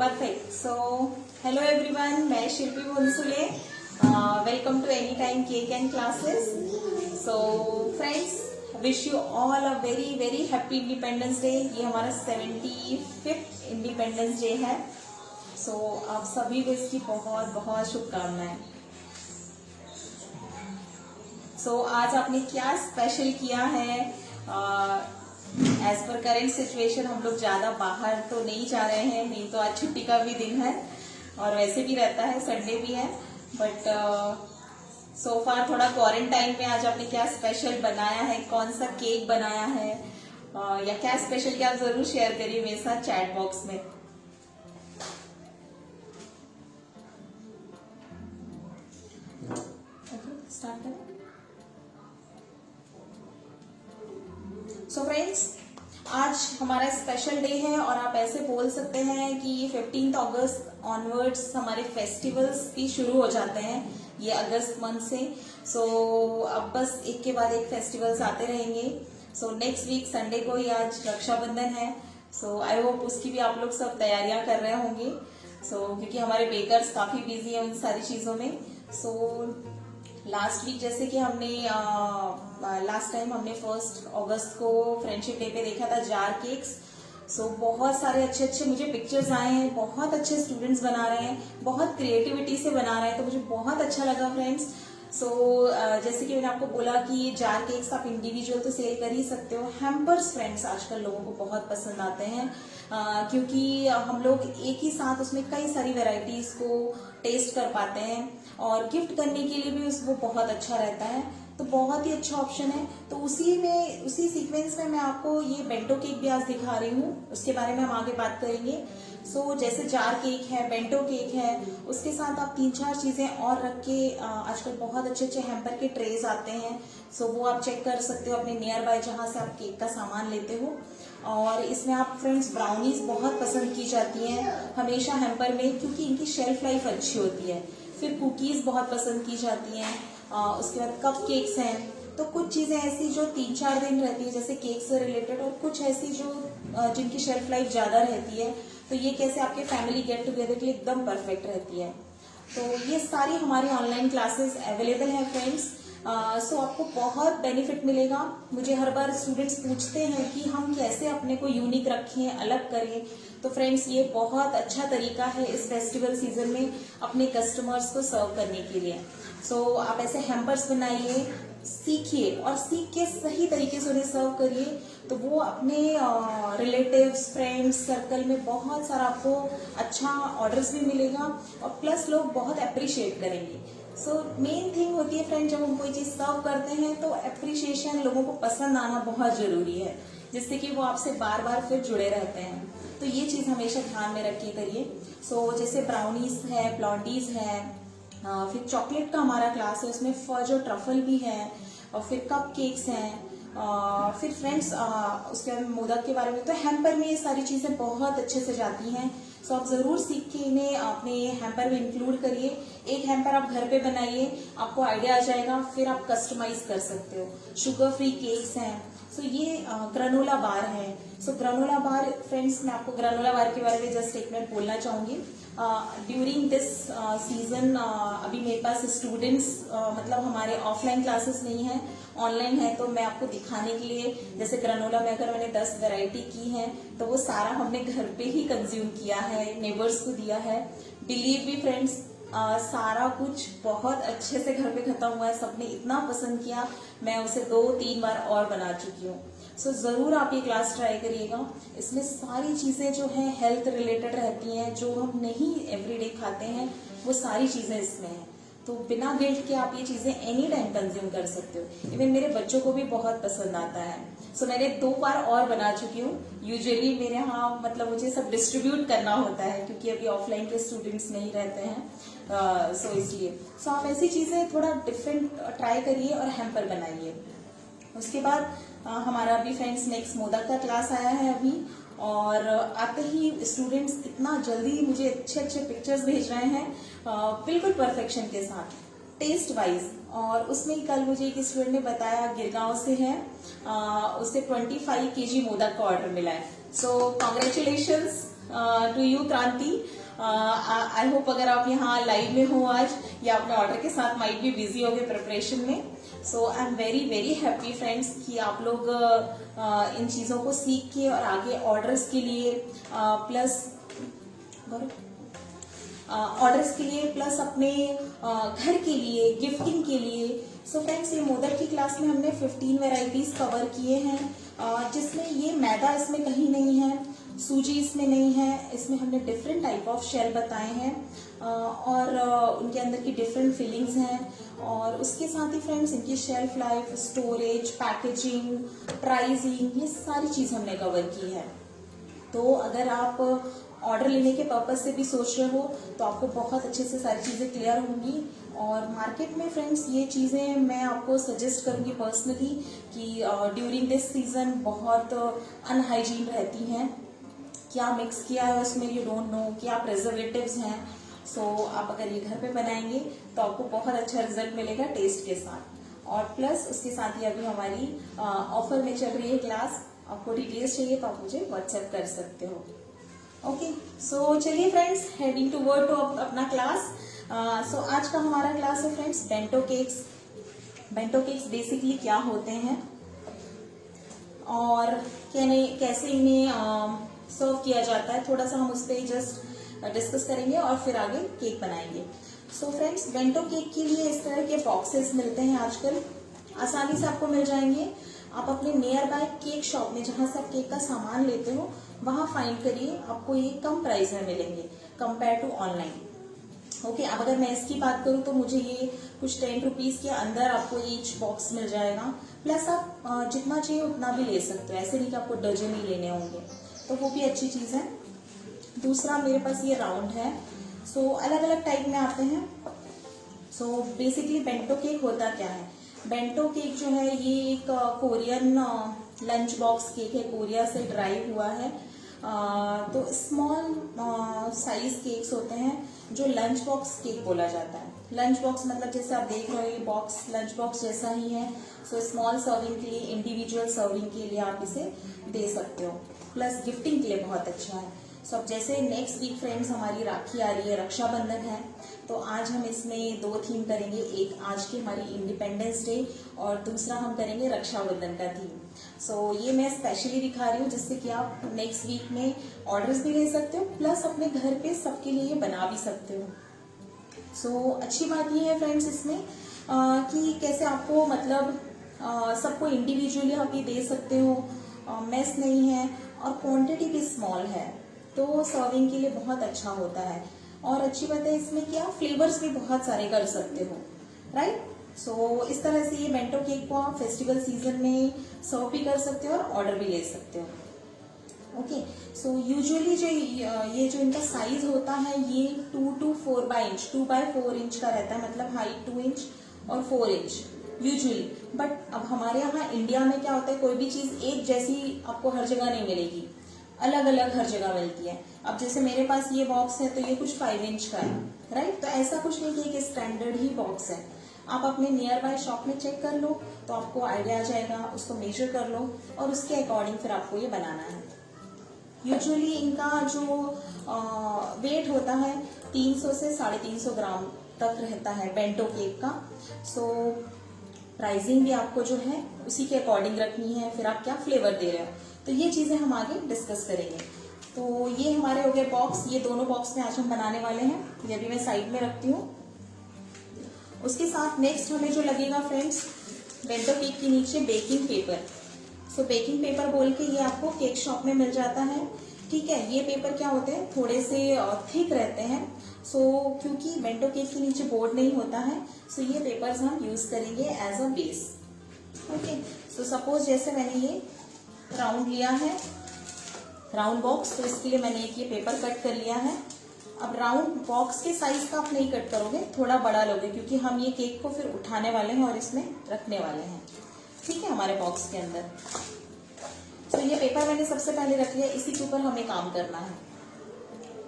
Perfect. सो hello everyone, मैं Shilpi Bhonsle. Welcome to any time cake and classes. So friends, wish you all a very very happy independence day. ये हमारा 75th independence day है. सो आप सभी को इसकी बहुत बहुत शुभकामनाएं. सो आज आपने क्या स्पेशल किया है? एज पर करेंट सिचुएशन हम लोग ज्यादा बाहर तो नहीं जा रहे हैं, नहीं तो आज छुट्टी का भी दिन है और वैसे भी रहता है, संडे भी है. बट सो फार थोड़ा क्वारंटाइन में आज आपने क्या स्पेशल बनाया है, कौन सा केक बनाया है, या क्या स्पेशल क्या, आप जरूर शेयर करिए मेरे साथ चैट बॉक्स में. स्टार्ट करें. सो फ्रेंड्स, आज हमारा स्पेशल डे है और आप ऐसे बोल सकते हैं कि 15 अगस्त ऑनवर्ड्स हमारे फेस्टिवल्स भी शुरू हो जाते हैं ये अगस्त मंथ से. सो अब बस एक के बाद एक फेस्टिवल्स आते रहेंगे. सो नेक्स्ट वीक संडे को ही आज रक्षाबंधन है. सो आई होप उसकी भी आप लोग सब तैयारियां कर रहे होंगे. क्योंकि हमारे बेकर्स काफी बिजी हैं उन सारी चीजों में. लास्ट वीक जैसे कि हमने लास्ट टाइम हमने 1 अगस्त को फ्रेंडशिप डे पे देखा था जार केक्स. बहुत सारे अच्छे अच्छे मुझे पिक्चर्स आए हैं. बहुत अच्छे स्टूडेंट्स बना रहे हैं, बहुत क्रिएटिविटी से बना रहे हैं, तो मुझे बहुत अच्छा लगा फ्रेंड्स. जैसे कि मैंने आपको बोला कि जार केक्स आप इंडिविजुअल तो सेल कर ही सकते हो. हैम्पर्स फ्रेंड्स आजकल लोगों को बहुत पसंद आते हैं, क्योंकि हम लोग एक ही साथ उसमें कई सारी वेराइटीज को टेस्ट कर पाते हैं और गिफ्ट करने के लिए भी वो बहुत अच्छा रहता है. तो बहुत ही अच्छा ऑप्शन है. तो उसी सीक्वेंस में मैं आपको ये बेंटो केक भी आज दिखा रही हूँ, उसके बारे में हम आगे बात करेंगे. जैसे जार केक है, बेंटो केक है, उसके साथ आप 3-4 चीजें और रख के आजकल बहुत अच्छे अच्छे हैम्पर के ट्रेज आते हैं. वो आप चेक कर सकते हो अपने नियर बाय जहां से आप केक का सामान लेते हो. और इसमें आप फ्रेंड्स ब्राउनीज बहुत पसंद की जाती हैं हमेशा हैम्पर में, क्योंकि इनकी शेल्फ लाइफ अच्छी होती है. फिर कुकीज बहुत पसंद की जाती हैं. उसके बाद कप केक्स हैं. तो कुछ चीजें ऐसी जो 3-4 दिन रहती है जैसे केक से रिलेटेड, और कुछ ऐसी जो जिनकी शेल्फ लाइफ ज्यादा रहती है. तो ये कैसे आपके फैमिली गेट टुगेदर के लिए एकदम परफेक्ट रहती है. तो ये सारी हमारी ऑनलाइन क्लासेस अवेलेबल हैं फ्रेंड्स. आपको बहुत बेनिफिट मिलेगा. मुझे हर बार स्टूडेंट्स पूछते हैं कि हम कैसे अपने को यूनिक रखें, अलग करें. तो फ्रेंड्स, ये बहुत अच्छा तरीका है इस फेस्टिवल सीजन में अपने कस्टमर्स को सर्व करने के लिए. आप ऐसे हैम्पर्स बनाइए, सीखिए और सीख के सही तरीके से उन्हें सर्व करिए. तो वो अपने रिलेटिव्स, फ्रेंड्स सर्कल में बहुत सारा आपको अच्छा ऑर्डर्स भी मिलेगा और प्लस लोग बहुत अप्रिशिएट करेंगे. मेन थिंग होती है फ्रेंड, जब हम कोई चीज सर्व करते हैं तो अप्रिशिएशन, लोगों को पसंद आना बहुत जरूरी है, जिससे कि वो आपसे बार बार फिर जुड़े रहते हैं. तो ये चीज हमेशा ध्यान में रख के करिए. जैसे ब्राउनीज है, ब्लॉन्डीज है, फिर चॉकलेट का हमारा क्लास है, उसमें फज और ट्रफल भी है, और फिर कप केक्स हैं. फिर फ्रेंड्स उसके बाद मोदक के बारे में, तो हैम्पर में ये सारी चीजें बहुत अच्छे से जाती हैं. आप जरूर सीख के इन्हें अपने हैम्पर में इंक्लूड करिए. एक हैम्पर आप घर पे बनाइए, आपको आइडिया आ जाएगा, फिर आप कस्टमाइज कर सकते हो. शुगर फ्री केक्स हैं. ये ग्रानोला बार है. ग्रानोला बार फ्रेंड्स, मैं आपको ग्रानोला बार के बारे में जस्ट एक मिनट बोलना चाहूंगी. ड्यूरिंग दिस सीजन अभी मेरे पास स्टूडेंट्स मतलब हमारे ऑफलाइन क्लासेस नहीं है, ऑनलाइन है. तो मैं आपको दिखाने के लिए, जैसे ग्रानोला में अगर मैंने 10 वैरायटी की है तो वो सारा हमने घर पे ही कंज्यूम किया है, नेबर्स को दिया है. बिलीव मी फ्रेंड्स, सारा कुछ बहुत अच्छे से घर पे खत्म हुआ है. सबने इतना पसंद किया, मैं उसे 2-3 बार और बना चुकी हूँ. जरूर आप ये क्लास ट्राई करिएगा. इसमें सारी चीजें जो है हेल्थ रिलेटेड रहती हैं, जो हम नहीं एवरीडे खाते हैं, वो सारी चीजें इसमें हैं. तो बिना गिल्ट के आप ये चीजें एनी टाइम कंज्यूम कर सकते हो. इवन मेरे बच्चों को भी बहुत पसंद आता है. मैंने 2 बार और बना चुकी हूँ. यूजुअली मेरे यहाँ मतलब मुझे सब डिस्ट्रीब्यूट करना होता है, क्योंकि अभी ऑफलाइन के स्टूडेंट्स नहीं रहते हैं. इसलिए आप ऐसी चीजें थोड़ा डिफरेंट ट्राई करिए और हैम्पर बनाइए. उसके बाद हमारा अभी फ्रेंड्स नेक्स्ट मोदक का क्लास आया है अभी, और आते ही स्टूडेंट्स इतना जल्दी मुझे अच्छे अच्छे पिक्चर्स भेज रहे हैं, बिल्कुल परफेक्शन के साथ, टेस्ट वाइज. और उसमें कल मुझे एक स्टूडेंट ने बताया, गिरगांव से है, उसे 25 kg मोदक का ऑर्डर मिला है. कॉन्ग्रेचुलेशंस. टू यू क्रांति। आई होप अगर आप यहाँ लाइव में हो आज या अपने ऑर्डर के साथ माइट भी बिजी हो गए प्रिपरेशन में। So I am very very happy friends कि आप लोग इन चीज़ों को सीख के और आगे ऑर्डर्स के लिए प्लस अपने घर के लिए गिफ्टिंग के लिए। सो फ्रेंड्स, ये मोदक की क्लास में हमने 15 वेराइटीज कवर किए हैं, जिसमें ये मैदा इसमें कहीं नहीं है, सूजी इसमें नहीं है, इसमें हमने डिफरेंट टाइप ऑफ शेल बताए हैं और उनके अंदर की डिफरेंट फिलिंग्स हैं। और उसके साथ ही फ्रेंड्स इनकी shelf life, storage, packaging, pricing, ये सारी चीज हमने कवर की है। तो अगर आप ऑर्डर लेने के पर्पज से भी सोच रहे हो तो आपको बहुत अच्छे से सारी चीज़ें क्लियर होंगी। और मार्केट में फ्रेंड्स ये चीज़ें मैं आपको सजेस्ट करूंगी पर्सनली कि ड्यूरिंग दिस सीजन बहुत अनहाइजीन रहती हैं। क्या मिक्स किया है उसमें यू डोंट नो, क्या प्रिजर्वेटिव्स हैं। सो आप अगर ये घर पे बनाएंगे तो आपको बहुत अच्छा रिजल्ट मिलेगा टेस्ट के साथ। और प्लस उसके साथ ही अभी हमारी ऑफर में चल रही है क्लास। आपको डिटेल्स चाहिए तो आप मुझे व्हाट्सएप कर सकते हो। ओके, सो चलिए फ्रेंड्स, हेडिंग टूवर्ड टू अपना क्लास। सो आज का हमारा क्लास है friends bento cakes. Bento cakes basically क्या होते हैं और कैसे इन्हें सर्व किया जाता है, थोड़ा सा हम उस पर जस्ट डिस्कस करेंगे और फिर आगे केक बनाएंगे। सो फ्रेंड्स, बेंटो केक के लिए इस तरह के बॉक्सेस मिलते हैं आजकल, आसानी से आपको मिल जाएंगे। आप अपने नियर बाय केक शॉप में जहां से आप केक का सामान लेते हो वहां फाइंड करिए, आपको ये कम प्राइस में मिलेंगे कंपेयर टू ऑनलाइन। ओके, अब अगर मैं इसकी बात करूं तो मुझे ये कुछ 10 रुपीज के अंदर आपको ईच बॉक्स मिल जाएगा। प्लस आप जितना चाहिए उतना भी ले सकते हो, ऐसे नहीं कि आपको डजन ही लेने होंगे, तो वो भी अच्छी चीज है। दूसरा मेरे पास ये राउंड है। सो अलग अलग टाइप में आते हैं। सो बेसिकली बेंटो केक होता क्या है? बेंटो केक जो है ये एक कोरियन लंच बॉक्स केक है, कोरिया से ड्राइव हुआ है। तो स्मॉल साइज केक्स होते हैं जो लंच बॉक्स केक बोला जाता है। लंच बॉक्स मतलब जैसे आप देख रहे हो ये बॉक्स लंच बॉक्स जैसा ही है। सो स्मॉल सर्विंग के लिए, इंडिविजुअल सर्विंग के लिए आप इसे दे सकते हो। प्लस गिफ्टिंग के लिए बहुत अच्छा है। सो अब जैसे नेक्स्ट वीक फ्रेंड्स हमारी राखी आ रही है, रक्षाबंधन है, तो आज हम इसमें 2 थीम करेंगे। एक आज की हमारी इंडिपेंडेंस डे और दूसरा हम करेंगे रक्षाबंधन का थीम। सो ये मैं स्पेशली दिखा रही हूँ जिससे कि आप नेक्स्ट वीक में ऑर्डर्स भी ले सकते हो, प्लस अपने घर पे सबके लिए बना भी सकते हो। सो अच्छी बात ये है फ्रेंड्स इसमें कि कैसे आपको मतलब सबको इंडिविजुअली आप ये दे सकते हो, मेस नहीं है और क्वांटिटी भी स्मॉल है, तो सर्विंग के लिए बहुत अच्छा होता है। और अच्छी बात है इसमें कि आप फ्लेवर्स भी बहुत सारे कर सकते हो, राइट। सो इस तरह से ये बेंटो केक को आप फेस्टिवल सीजन में सर्व भी कर सकते हो और ऑर्डर भी ले सकते हो। ओके, सो यूजुअली जो ये जो इनका साइज होता है ये 2 to 4 by inch, 2 by 4 inch का रहता है, मतलब हाइट 2 इंच और 4 इंच यूजुअली। बट अब हमारे यहाँ इंडिया में क्या होता है, कोई भी चीज एक जैसी आपको हर जगह नहीं मिलेगी, अलग अलग हर जगह मिलती है। अब जैसे मेरे पास ये बॉक्स है तो ये कुछ 5 इंच का है, राइट। तो ऐसा कुछ नहीं कि एक स्टैंडर्ड ही बॉक्स है। आप अपने नियर बाय शॉप में चेक कर लो तो आपको आइडिया आ जाएगा, उसको मेजर कर लो और उसके अकॉर्डिंग फिर आपको ये बनाना है। यूजुअली इनका जो वेट होता है 300 से 350 ग्राम तक रहता है बेंटो केक का। सो प्राइसिंग भी आपको जो है उसी के अकॉर्डिंग रखनी है, फिर आप क्या फ्लेवर दे रहे हो, तो ये चीजें हम आगे डिस्कस करेंगे। तो ये हमारे हो गए बॉक्स, ये दोनों बॉक्स में आज हम बनाने वाले हैं। ये भी मैं साइड में रखती हूँ। उसके साथ नेक्स्ट हमें जो लगेगा फ्रेंड्स, बेंटो केक के नीचे बेकिंग पेपर। सो बेकिंग पेपर बोल के ये आपको केक शॉप में मिल जाता है, ठीक है। ये पेपर क्या होते हैं, थोड़े से थिक रहते हैं। सो क्योंकि बेंटो केक के नीचे बोर्ड नहीं होता है, सो ये पेपर्स हम यूज करेंगे as a base. Okay, so suppose जैसे मैंने ये राउंड लिया है, राउंड बॉक्स, तो इसके लिए मैंने एक ये पेपर कट कर लिया है। अब राउंड बॉक्स के साइज का आप नहीं कट करोगे, थोड़ा बड़ा लोगे, क्योंकि हम ये केक को फिर उठाने वाले हैं और इसमें रखने वाले हैं, ठीक है, हमारे बॉक्स के अंदर। तो ये पेपर मैंने सबसे पहले रख लिया, इसी के ऊपर हमें काम करना है।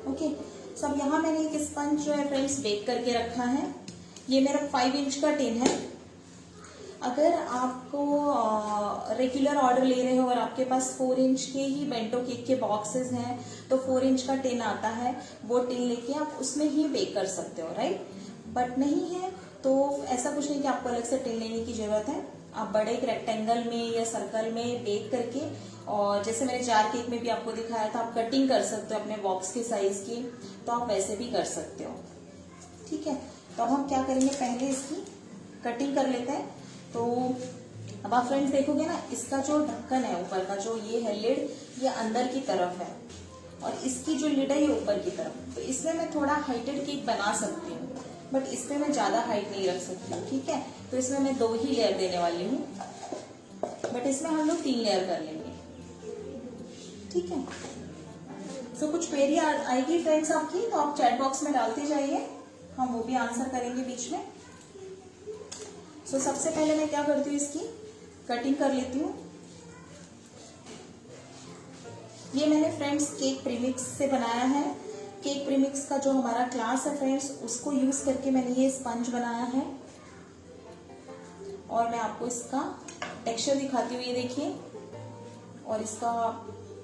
ओके, सो अब यहाँ मैंने एक स्पंज जो है फ्रेंड्स बेक करके रखा है। ये मेरा 5 इंच का टिन है। अगर आपको रेगुलर ऑर्डर ले रहे हो और आपके पास 4 इंच के ही बेंटो केक के बॉक्सेस हैं तो 4 इंच का टिन आता है, वो टिन लेके आप उसमें ही बेक कर सकते हो, राइट। बट नहीं है तो ऐसा कुछ नहीं कि आपको अलग से टिन लेने की जरूरत है। आप बड़े एक रेक्टेंगल में या सर्कल में बेक करके, और जैसे मैंने जार केक में भी आपको दिखाया था, आप कटिंग कर सकते हो अपने बॉक्स के साइज की, तो आप वैसे भी कर सकते हो, ठीक है। तो अब हम क्या करेंगे, पहले इसकी कटिंग कर लेते हैं। तो अब आप फ्रेंड्स देखोगे ना, इसका जो ढक्कन है ऊपर का, जो ये है लिड, ये अंदर की तरफ है और इसकी जो लिड है ये ऊपर की तरफ। तो इसमें मैं थोड़ा हाइटेड केक बना सकती हूँ, बट इसमें मैं ज्यादा हाइट नहीं रख सकती हूँ, ठीक है। तो इसमें मैं 2 ही लेयर देने वाली हूँ, बट इसमें हम लोग 3 लेयर कर लेंगे, ठीक है। सो कुछ क्वेरी आएगी फ्रेंड्स आपकी, तो आप चैट बॉक्स में डालते जाइए, हम वो भी आंसर करेंगे बीच में। सो सबसे पहले मैं क्या करती हूँ, इसकी कटिंग कर लेती हूँ। ये मैंने फ्रेंड्स केक प्रीमिक्स से बनाया है। केक प्रीमिक्स का जो हमारा क्लास है फ्रेंड्स, उसको यूज करके मैंने ये स्पंज बनाया है और मैं आपको इसका टेक्सचर दिखाती हूँ, ये देखिए। और इसका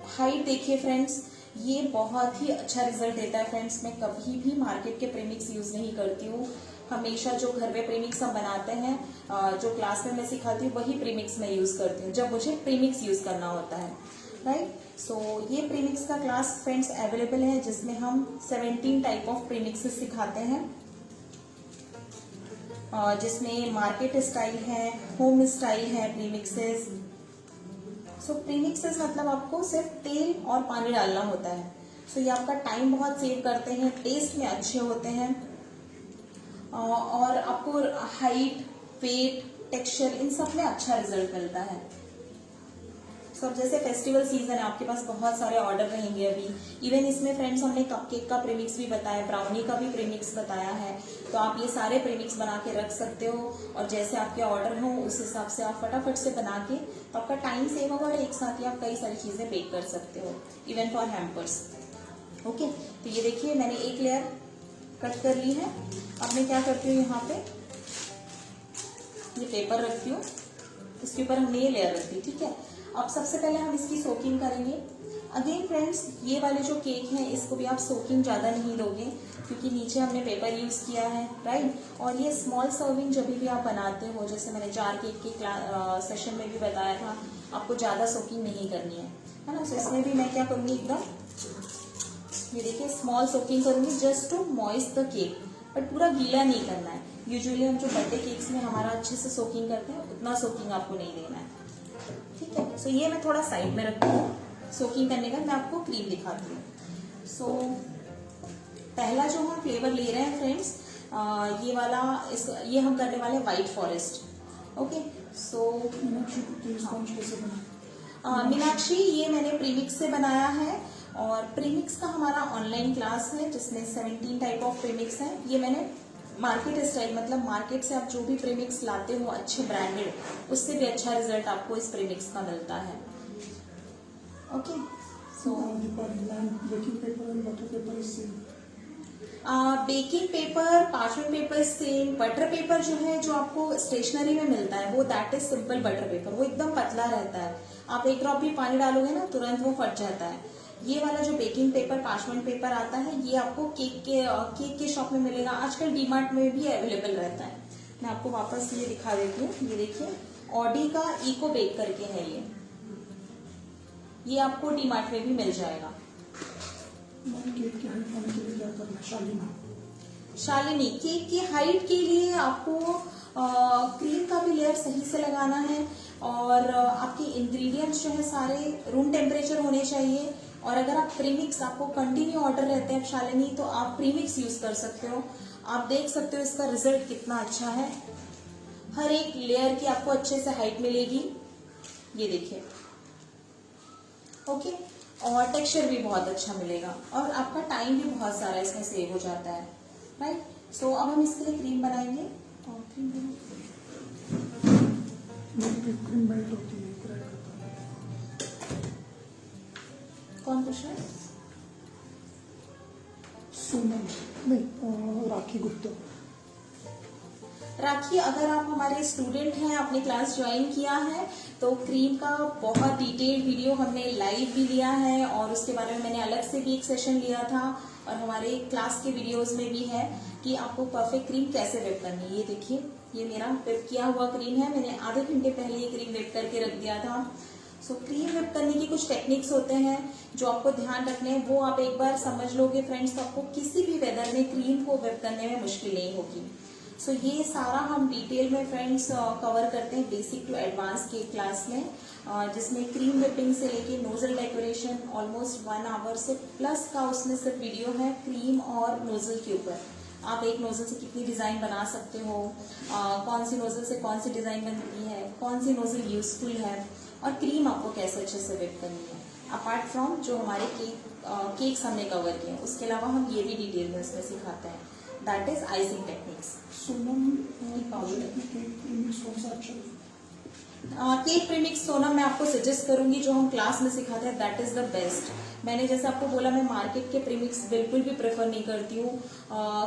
हाइट देखिए फ्रेंड्स, ये बहुत ही अच्छा रिजल्ट देता है फ्रेंड्स। मैं कभी भी मार्केट के प्रीमिक्स यूज नहीं करती हूँ, हमेशा जो घर में प्रीमिक्स हम बनाते हैं, जो क्लास में मैं सिखाती हूँ, वही प्रीमिक्स मैं यूज करती हूँ जब मुझे प्रीमिक्स यूज करना होता है, राइट। सो ये प्रीमिक्स का क्लास फ्रेंड्स अवेलेबल है, जिसमें हम 17 टाइप ऑफ प्रीमिक्सेस सिखाते हैं, जिसमें मार्केट स्टाइल है, होम स्टाइल है प्रीमिक्सेस। सो प्रीमिक्सेस मतलब आपको सिर्फ तेल और पानी डालना होता है। सो ये आपका टाइम बहुत सेव करते हैं, टेस्ट में अच्छे होते हैं, और आपको हाइट, वेट, टेक्सचर, इन सब में अच्छा रिजल्ट मिलता है। सब जैसे फेस्टिवल सीजन है, आपके पास बहुत सारे ऑर्डर रहेंगे अभी। इवन इसमें फ्रेंड्स हमने कपकेक का प्रीमिक्स भी बताया, ब्राउनी का भी प्रीमिक्स बताया है, तो आप ये सारे प्रीमिक्स बना के रख सकते हो, और जैसे आपके ऑर्डर हो उस हिसाब से आप फटाफट से बना के, तो आपका टाइम सेव होगा और एक साथ ही आप कई सारी चीजें बेक कर सकते हो, इवन फॉर हैम्पर्स। ओके, तो ये देखिए मैंने एक लेयर कट कर ली है। अब मैं क्या करती हूँ, यहाँ पे ये पेपर रखती हूँ, इसके ऊपर हमने ये लेयर रखी, ठीक है। अब सबसे पहले हम इसकी सोकिंग करेंगे। अगेन फ्रेंड्स, ये वाले जो केक हैं इसको भी आप सोकिंग ज़्यादा नहीं दोगे, क्योंकि नीचे हमने पेपर यूज़ किया है, राइट। और ये स्मॉल सर्विंग जब भी आप बनाते हो, जैसे मैंने जार केक के सेशन में भी बताया था, आपको ज़्यादा सोकिंग नहीं करनी है ना। तो इसमें भी मैं क्या करूँगी, एकदम ये देखिए स्मॉल सोकिंग करूँगी, just to moist the cake, but पूरा गीला नहीं करना है। यूजुअली हम जो बर्थडे केक्स में हमारा अच्छे से सोकिंग करते हैं, उतना सोकिंग आपको नहीं देना है, ठीक है। सो ये मैं थोड़ा साइड में रखती हूँ सोकिंग करने का, मैं आपको क्रीम दिखाती हूँ। सो पहला जो हम फ्लेवर ले रहे हैं फ्रेंड्स, ये वाला, ये हम करने वाले व्हाइट फॉरेस्ट। ओके, सो मीनाक्षी, ये मैंने प्रीमिक्स से बनाया है, और प्रीमिक्स का हमारा ऑनलाइन क्लास है जिसमें 17 टाइप ऑफ प्रीमिक्स है। ये मैंने मार्केट स्टाइल, मतलब मार्केट से आप जो भी प्रीमिक्स लाते हो अच्छे ब्रांडेड, उससे भी अच्छा रिजल्ट आपको इस प्रीमिक्स का मिलता है। Okay, so baking paper and butter paper is same. Baking paper, parchment paper same. Butter paper जो है, जो आपको स्टेशनरी में मिलता है, वो that is simple butter paper, वो एकदम पतला रहता है, आप एक ड्रॉप भी पानी डालोगे ना तुरंत वो फट जाता है। ये वाला जो बेकिंग पेपर, पार्चमेंट पेपर आता है, ये आपको केक के शॉप में मिलेगा, आजकल डीमार्ट में भी अवेलेबल रहता है। मैं आपको वापस ये दिखा देती हूँ, ये देखिए ऑडी का इको बेक करके है ये आपको डीमार्ट में भी मिल जाएगा। केक की हाइट पाने के लिए क्या करना है? शालिनी, केक की हाइट के लिए आपको क्रीम का भी लेयर सही से लगाना है, और आपके इंग्रेडिएंट्स जो है सारे रूम टेम्परेचर होने चाहिए। और अगर आप प्रीमिक्स, आपको कंटिन्यू ऑर्डर रहते हैं शालिनी, तो आप प्रीमिक्स यूज कर सकते हो। आप देख सकते हो इसका रिजल्ट कितना अच्छा है, हर एक लेयर की आपको अच्छे से हाइट मिलेगी, ये देखिए। ओके, और टेक्सचर भी बहुत अच्छा मिलेगा, और आपका टाइम भी बहुत सारा इसमें सेव हो जाता है, राइट। सो अब हम इसके लिए क्रीम बनाएंगे, और क्रीम मेल्ट होती है, क्रैक होता है। कौन पूछ रहा है? सोनम नहीं, राखी गुप्ता। राखी, अगर आप हमारे स्टूडेंट हैं, आपने क्लास ज्वाइन किया है, तो क्रीम का बहुत डिटेल वीडियो हमने लाइव भी लिया है और उसके बारे में मैंने अलग से भी एक सेशन लिया था और हमारे क्लास के वीडियोस में भी है कि आपको परफेक्ट क्रीम कैसे व्हिप करनी है। ये देखिए, ये मेरा व्हिप किया हुआ क्रीम है, मैंने आधे घंटे पहले ये क्रीम व्हिप करके रख दिया था। सो क्रीम व्हिप करने की कुछ टेक्निक्स होते हैं जो आपको ध्यान रखने हैं, वो आप एक बार समझ लोगे फ्रेंड्स, तो आपको किसी भी वेदर में क्रीम को व्हिप करने में मुश्किल नहीं होगी। सो ये सारा हम डिटेल में फ्रेंड्स कवर करते हैं बेसिक टू एडवांस के क्लास में, जिसमें क्रीम व्हिपिंग से लेके नोजल डेकोरेशन ऑलमोस्ट 1 आवर से प्लस का उसमें सिर्फ वीडियो है क्रीम और नोजल के ऊपर। आप एक नोजल से कितनी डिजाइन बना सकते हो, कौन सी नोजल से कौन सी डिजाइन बनती है, कौन सी नोजल यूजफुल है और क्रीम आपको कैसे अच्छे से व्हिप करनी है। अपार्ट फ्रॉम जो हमारे केक्स हमने कवर किए हैं, उसके अलावा हम ये भी डिटेल में उसमें सिखाते हैं, that is icing techniques. Sonam cake premix कौन सा अच्छा है? केक प्रीमिक्स सोनम मैं आपको सजेस्ट करूंगी, जो हम क्लास में सिखाते हैं दैट इज द बेस्ट। मैंने जैसे आपको बोला, मैं मार्केट के प्रीमिक्स बिल्कुल भी प्रेफर नहीं करती हूँ।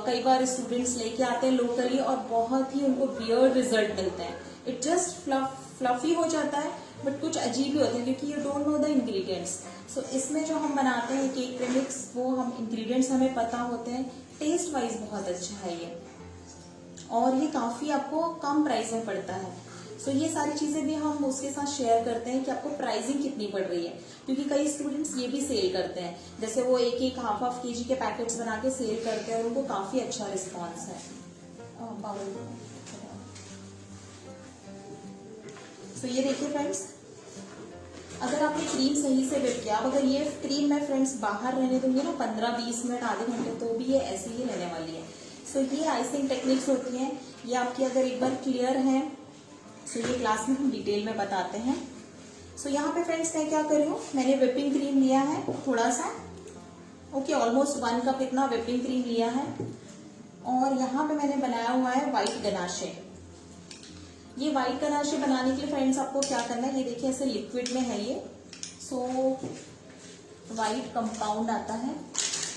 कई बार स्टूडेंट्स लेके आते हैं लोकली और बहुत ही उनको वियर्ड रिजल्ट मिलते हैं। इट जस्ट फ्लफी हो जाता है बट कुछ अजीब ही होते हैं क्योंकि you don't know the ingredients. So इसमें जो हम बनाते हैं केक प्रीमिक्स, वो हम इंग्रेडिएंट्स हमें पता होते हैं, टेस्ट वाइज बहुत अच्छा है ये, और ये काफी आपको कम प्राइस में पड़ता है। सो ये सारी चीजें भी हम उसके साथ शेयर करते हैं कि आपको प्राइसिंग कितनी पड़ रही है, क्योंकि कई स्टूडेंट्स ये भी सेल करते हैं, जैसे वो एक हाफ केजी के पैकेट्स बना के सेल करते हैं और उनको काफी अच्छा रिस्पॉन्स है। सो ये देखिए फ्रेंड्स, अगर आपने क्रीम सही से व्हिप किया, अगर ये क्रीम मैं फ्रेंड्स बाहर रहने दूंगी ना 15-20 मिनट, आधे घंटे, तो भी ये ऐसे ही रहने वाली है। सो ये आइसिंग टेक्निक्स होती हैं, ये आपकी अगर एक बार क्लियर है, सो ये क्लास में हम डिटेल में बताते हैं। सो यहाँ पे फ्रेंड्स मैं क्या कर रही हूँ, मैंने व्हिपिंग क्रीम लिया है थोड़ा सा, ओके, ऑलमोस्ट 1 कप इतना व्हिपिंग क्रीम लिया है, और यहाँ पे मैंने बनाया हुआ है व्हाइट गनाशे। ये व्हाइट गनाशे बनाने के लिए फ्रेंड्स आपको क्या करना है, ये देखिए ऐसे लिक्विड में है ये। सो व्हाइट कंपाउंड आता है,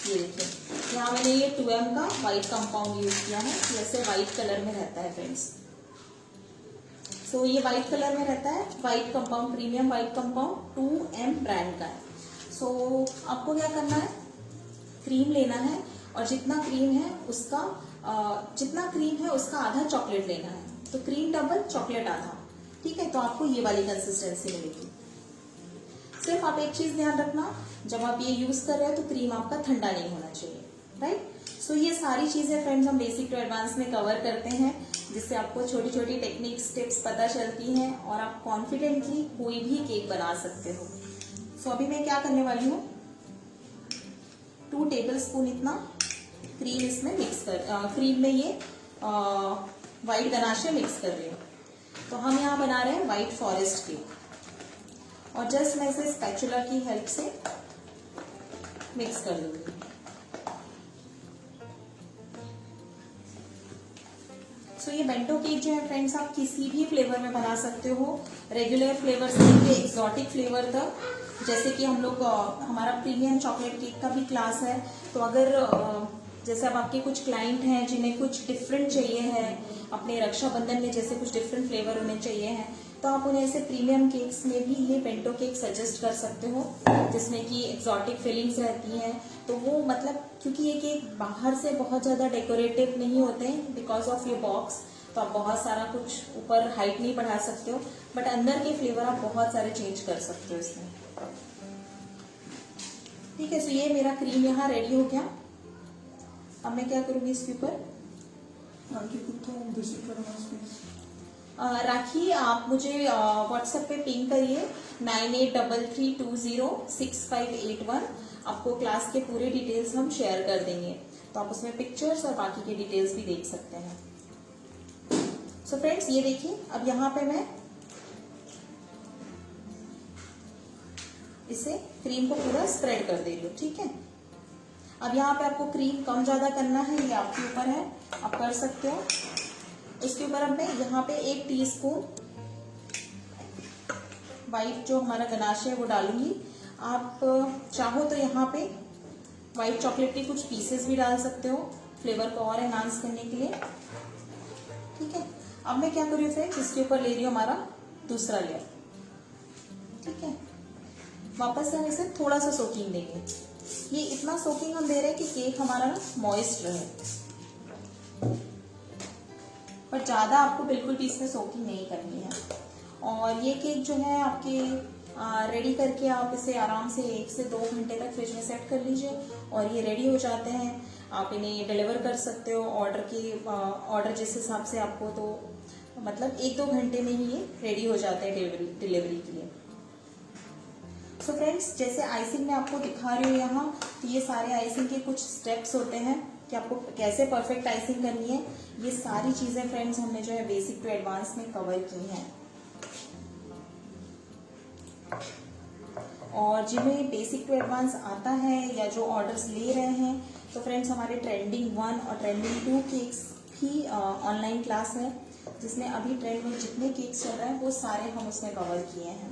ये देखिए यहाँ मैंने ये 2M का व्हाइट कंपाउंड यूज किया है, जैसे व्हाइट कलर में रहता है फ्रेंड्स। सो ये व्हाइट कलर में रहता है, white compound, premium white compound 2M brand का है। सो आपको क्या करना है, क्रीम लेना है और जितना क्रीम है उसका आधा चॉकलेट लेना है, तो क्रीम डबल चॉकलेट आधा, ठीक है। तो आपको ये वाली कंसिस्टेंसी मिलेगी। सिर्फ आप एक चीज ध्यान रखना, जब आप ये यूज कर रहे हो तो क्रीम आपका ठंडा नहीं होना चाहिए, राइट। सो ये सारी चीजें फ्रेंड्स हम बेसिक टू एडवांस में कवर करते हैं, जिससे आपको छोटी छोटी टेक्निक्स, टिप्स पता चलती हैं और आप कॉन्फिडेंटली कोई भी केक बना सकते हो। सो अभी मैं क्या करने वाली हूँ, 2 टेबल स्पून इतना क्रीम इसमें क्रीम में ये व्हाइट गनाशे मिक्स कर रही हूँ। तो हम यहाँ बना रहे हैं व्हाइट फॉरेस्ट केक, और जस्ट मैं इसे स्पैचुला की हेल्प से मिक्स कर दूंगी। सो ये बेंटो केक जो है फ्रेंड्स, आप किसी भी फ्लेवर में बना सकते हो, रेगुलर फ्लेवर से लेके एक्सोटिक फ्लेवर तक। जैसे कि हम लोग हमारा प्रीमियम चॉकलेट केक का भी क्लास है, तो अगर जैसे अब आपके कुछ क्लाइंट हैं जिन्हें कुछ डिफरेंट चाहिए है, अपने रक्षाबंधन में जैसे कुछ डिफरेंट फ्लेवर उन्हें चाहिए है, तो आप उन्हें ऐसे प्रीमियम केक्स में भी ये बेंटो केक सजेस्ट कर सकते हो, जिसमें कि एक्सोटिक फीलिंग्स रहती हैं। तो वो मतलब, क्योंकि ये केक बाहर से बहुत ज्यादा डेकोरेटिव नहीं होते हैं बिकॉज ऑफ ये बॉक्स, तो आप बहुत सारा कुछ ऊपर हाइट नहीं बढ़ा सकते हो, बट अंदर के फ्लेवर आप बहुत सारे चेंज कर सकते हो इसमें, ठीक है। सो ये मेरा क्रीम यहाँ रेडी हो गया। अब मैं क्या करूंगी इसके ऊपर, राखी आप मुझे व्हाट्सएप पे पिंग करिए 9833206581। आपको क्लास के पूरे डिटेल्स हम शेयर कर देंगे, तो आप उसमें पिक्चर्स और बाकी के डिटेल्स भी देख सकते हैं। सो फ्रेंड्स ये देखिए, अब यहाँ पे मैं इसे क्रीम को पूरा स्प्रेड कर दे रही हूँ, ठीक है। अब यहाँ पे आपको क्रीम कम ज्यादा करना है, ये आपके ऊपर है, आप कर सकते हो। इसके ऊपर अब मैं यहाँ पे 1 टीस्पून व्हाइट जो हमारा गनाशे है वो डालूंगी। आप चाहो तो यहाँ पे व्हाइट चॉकलेट के कुछ पीसेस भी डाल सकते हो फ्लेवर को और एनहांस करने के लिए। ठीक है, अब मैं क्या कर रही हूँ फ्रेंड्स, इसके ऊपर ले रही हूँ हमारा दूसरा लेयर। ठीक है, वापस से हम इसे थोड़ा सा सोकिंग देंगे। ये इतना सोकिंग हम दे रहे हैं कि केक हमारा ना मॉइस्ट रहे, पर ज्यादा आपको बिल्कुल भी इसमें सोकिंग नहीं करनी है। और ये केक जो है आपके रेडी करके आप इसे आराम से 1 से 2 घंटे तक फ्रिज में सेट कर लीजिए और ये रेडी हो जाते हैं। आप इन्हें डिलीवर कर सकते हो ऑर्डर जिस हिसाब से आपको, तो मतलब 1-2 घंटे में ही ये रेडी हो जाते हैं डिलीवरी के लिए। सो फ्रेंड्स, जैसे आइसिंग मैं आपको दिखा रही हूँ यहाँ, तो ये सारे आइसिंग के कुछ स्टेप्स होते हैं कि आपको कैसे परफेक्ट आइसिंग करनी है। ये सारी चीजें फ्रेंड्स हमने जो है बेसिक टू एडवांस में कवर की हैं। और जिन्हें बेसिक टू एडवांस आता है या जो ऑर्डर्स ले रहे हैं, तो फ्रेंड्स हमारे ट्रेंडिंग 1 और ट्रेंडिंग 2 केक्स की ऑनलाइन क्लास है, जिसमें अभी ट्रेंड में जितने केक्स चल रहे हैं वो सारे हम उसमें कवर किए हैं।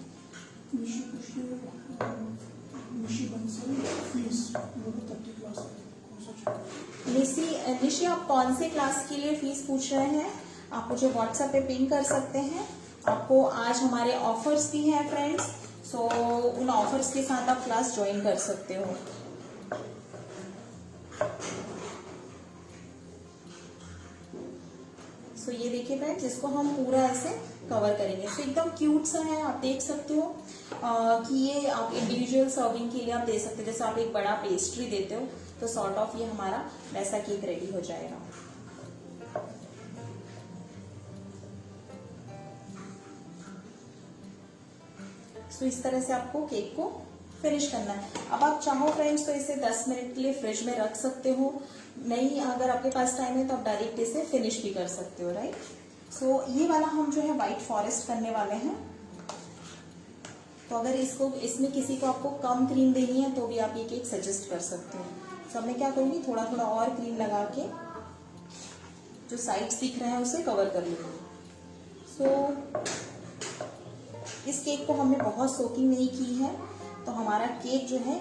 निशी, आप कौन से क्लास के लिए फीस पूछ रहे हैं? आप मुझे व्हाट्सएप पे पिंग कर सकते हैं। आपको आज हमारे ऑफर्स भी हैं फ्रेंड्स, सो उन ऑफर्स के साथ आप क्लास ज्वाइन कर सकते हो। सो ये देखिए फ्रेंड्स, इसको हम पूरा ऐसे कवर करेंगे। सो एकदम क्यूट सा है, आप देख सकते हो कि ये आप इंडिविजुअल सर्विंग के लिए आप दे सकते हो। जैसे आप एक बड़ा पेस्ट्री देते हो तो सॉर्ट ऑफ ये हमारा वैसा केक रेडी हो जाएगा। तो इस तरह से आपको केक को फिनिश करना है। अब आप चाहो फ्रेंड्स तो इसे 10 मिनट के लिए फ्रिज में रख सकते हो, नहीं अगर आपके पास टाइम है तो आप डायरेक्ट इसे फिनिश भी कर सकते हो, राइट। सो ये वाला हम जो है व्हाइट फॉरेस्ट करने वाले हैं। तो अगर इसमें किसी को आपको कम क्रीम देनी है तो भी आप ये केक सजेस्ट कर सकते हो। तो मैं क्या करूंगी, थोड़ा थोड़ा और क्रीम लगा के जो साइड्स दिख रहे हैं उसे कवर कर लूंगी। सो इस केक को हमने बहुत सोकिंग नहीं की है, तो हमारा केक जो है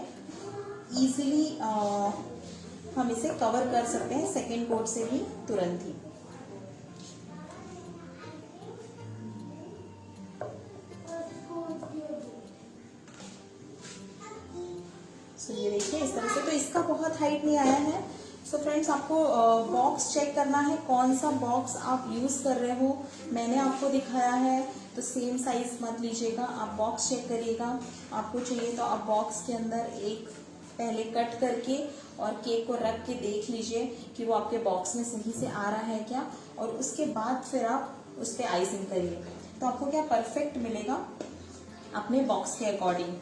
इजीली हम इसे कवर कर सकते हैं सेकेंड कोट से भी तुरंत ही। सो ये देखिए इस तरह से, तो इसका बहुत हाइट नहीं आया है। सो फ्रेंड्स, आपको बॉक्स चेक करना है कौन सा बॉक्स आप यूज कर रहे हो। मैंने आपको दिखाया है तो सेम साइज मत लीजिएगा, आप बॉक्स चेक करिएगा। आपको चाहिए तो आप बॉक्स के अंदर एक पहले कट करके और केक को रख के देख लीजिए कि वो आपके बॉक्स में सही से आ रहा है क्या, और उसके बाद फिर आप उस पर आइसिंग करिए, तो आपको क्या परफेक्ट मिलेगा अपने बॉक्स के अकॉर्डिंग।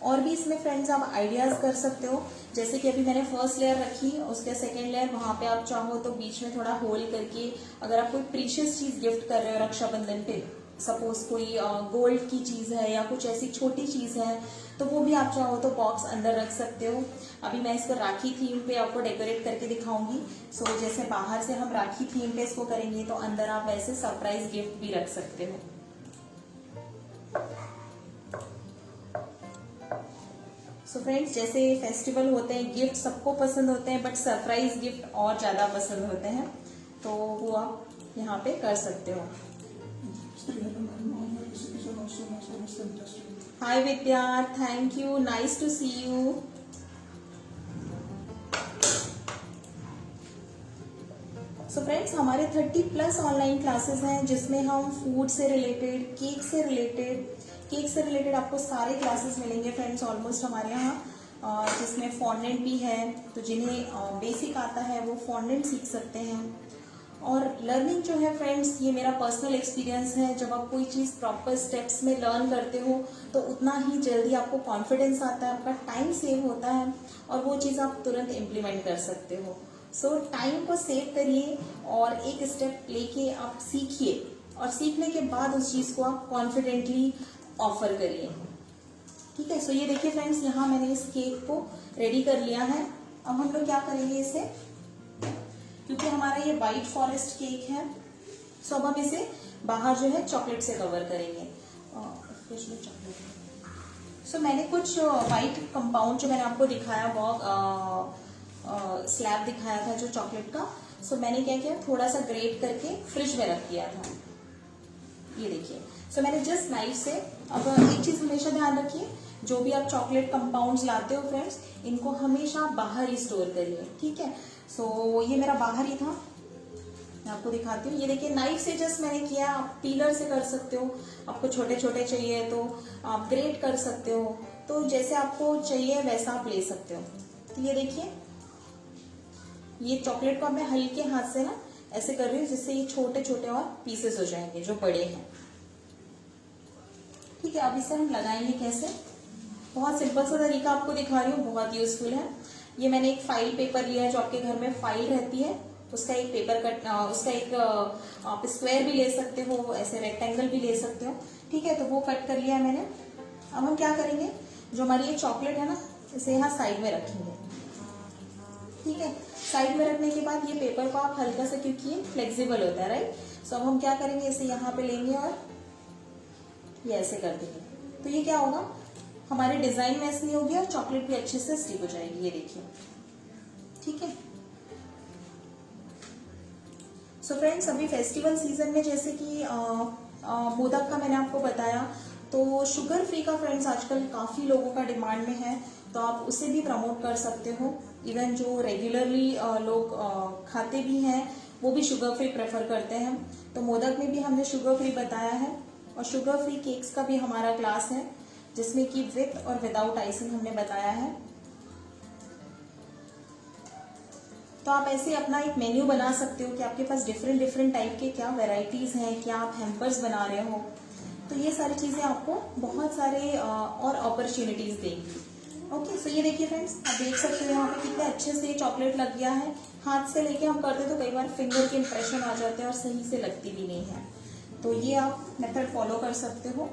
और भी इसमें फ्रेंड्स आप आइडियाज कर सकते हो, जैसे कि अभी मैंने फर्स्ट लेयर रखी, उसके सेकेंड लेयर वहां पे आप चाहो तो बीच में थोड़ा होल करके, अगर आप कोई प्रीशियस चीज गिफ्ट कर रहे हो रक्षाबंधन पे, सपोज कोई गोल्ड की चीज है या कुछ ऐसी छोटी चीज है, तो वो भी आप चाहो तो बॉक्स अंदर रख सकते हो। अभी मैं इसको राखी थीम पे आपको डेकोरेट करके दिखाऊंगी। सो जैसे बाहर से हम राखी थीम पे इसको करेंगे तो अंदर आप वैसे सरप्राइज गिफ्ट भी रख सकते हो। सो फ्रेंड्स, जैसे फेस्टिवल होते हैं, गिफ्ट सबको पसंद होते हैं, बट सरप्राइज गिफ्ट और ज्यादा पसंद होते हैं, तो वो आप यहाँ पे कर सकते हो। Hi Vidya, thank you, nice to see you. So friends, हमारे 30+ ऑनलाइन क्लासेस हैं जिसमें हम फूड से रिलेटेड, केक से रिलेटेड आपको सारे क्लासेस मिलेंगे फ्रेंड्स ऑलमोस्ट हमारे यहाँ, जिसमें फॉन्डेंट भी है, तो जिन्हें बेसिक आता है वो फॉन्डेंट सीख सकते हैं। और लर्निंग जो है फ्रेंड्स, ये मेरा पर्सनल एक्सपीरियंस है, जब आप कोई चीज़ प्रॉपर स्टेप्स में लर्न करते हो तो उतना ही जल्दी आपको कॉन्फिडेंस आता है, आपका टाइम सेव होता है और वो चीज़ आप तुरंत इम्प्लीमेंट कर सकते हो। सो टाइम को सेव करिए और एक स्टेप लेके आप सीखिए, और सीखने के बाद उस चीज़ को आप कॉन्फिडेंटली ऑफर करिए। ठीक है, सो ये देखिए फ्रेंड्स, यहाँ मैंने इस केक को रेडी कर लिया है। अब हम लोग क्या करेंगे इसे, क्योंकि हमारा ये व्हाइट फॉरेस्ट केक है, सो अब हम इसे बाहर जो है चॉकलेट से कवर करेंगे। चॉकलेट सो मैंने कुछ वाइट कंपाउंड जो मैंने आपको दिखाया वो स्लैब दिखाया था जो चॉकलेट का। सो मैंने क्या किया, थोड़ा सा ग्रेट करके फ्रिज में रख दिया था। ये देखिए, सो मैंने जस्ट नाइफ से, अब एक चीज हमेशा ध्यान रखिए, जो भी आप चॉकलेट कंपाउंड्स लाते हो फ्रेंड्स, इनको हमेशा बाहर ही स्टोर करिए, ठीक है। सो ये मेरा बाहर ही था, मैं आपको दिखाती हूँ। ये देखिए, नाइफ से जस्ट मैंने किया, आप पीलर से कर सकते हो, आपको छोटे छोटे चाहिए तो आप ग्रेट कर सकते हो, तो जैसे आपको चाहिए वैसा आप ले सकते हो। तो ये देखिए, ये चॉकलेट को अब मैं हल्के हाथ से ना ऐसे कर रही हूँ जिससे ये छोटे छोटे और पीसेस हो जाएंगे जो बड़े हैं, ठीक है। अब इसे हम लगाएंगे कैसे, बहुत सिंपल सा तरीका आपको दिखा रही हूँ, बहुत यूजफुल है। ये मैंने एक फाइल पेपर लिया है, जो आपके घर में फाइल रहती है उसका एक पेपर कट, उसका एक आप स्क्वायर भी ले सकते हो, ऐसे रेक्टेंगल भी ले सकते हो, ठीक है। तो वो कट कर लिया है मैंने। अब हम क्या करेंगे, जो हमारी ये चॉकलेट है ना, इसे यहाँ साइड में रखेंगे, ठीक है। साइड में रखने के बाद ये पेपर को आप हल्का सा, क्योंकि ये फ्लेक्सिबल होता है, राइट। सो अब हम क्या करेंगे, इसे यहाँ पे लेंगे और ये ऐसे कर देंगे। तो ये क्या होगा, हमारे डिजाइन में ऐसे नहीं होगी और चॉकलेट भी अच्छे से स्टिक हो जाएगी, ये देखिए, ठीक है। सो फ्रेंड्स, अभी फेस्टिवल सीजन में जैसे कि मोदक का मैंने आपको बताया, तो शुगर फ्री का फ्रेंड्स आजकल काफी लोगों का डिमांड में है, तो आप उसे भी प्रमोट कर सकते हो। इवन जो रेगुलरली लोग खाते भी हैं वो भी शुगर फ्री प्रेफर करते हैं, तो मोदक में भी हमने शुगर फ्री बताया है। और शुगर फ्री केक्स का भी हमारा क्लास है जिसमें कि विथ और विदाउट आइसिंग हमने बताया है। तो आप ऐसे अपना एक मेन्यू बना सकते हो कि आपके पास डिफरेंट डिफरेंट टाइप के क्या वैरायटीज हैं, क्या आप हैम्पर्स बना रहे हो, तो ये सारी चीजें आपको बहुत सारे और अपॉर्चुनिटीज देंगी। ओके, सो ये देखिए फ्रेंड्स, आप देख सकते हो यहाँ पे कितने अच्छे से चॉकलेट लग गया है। हाथ से लेके हम करते तो कई बार फिंगर के इंप्रेशन आ जाते हैं और सही से लगती भी नहीं है, तो ये आप मेथड फॉलो कर सकते हो,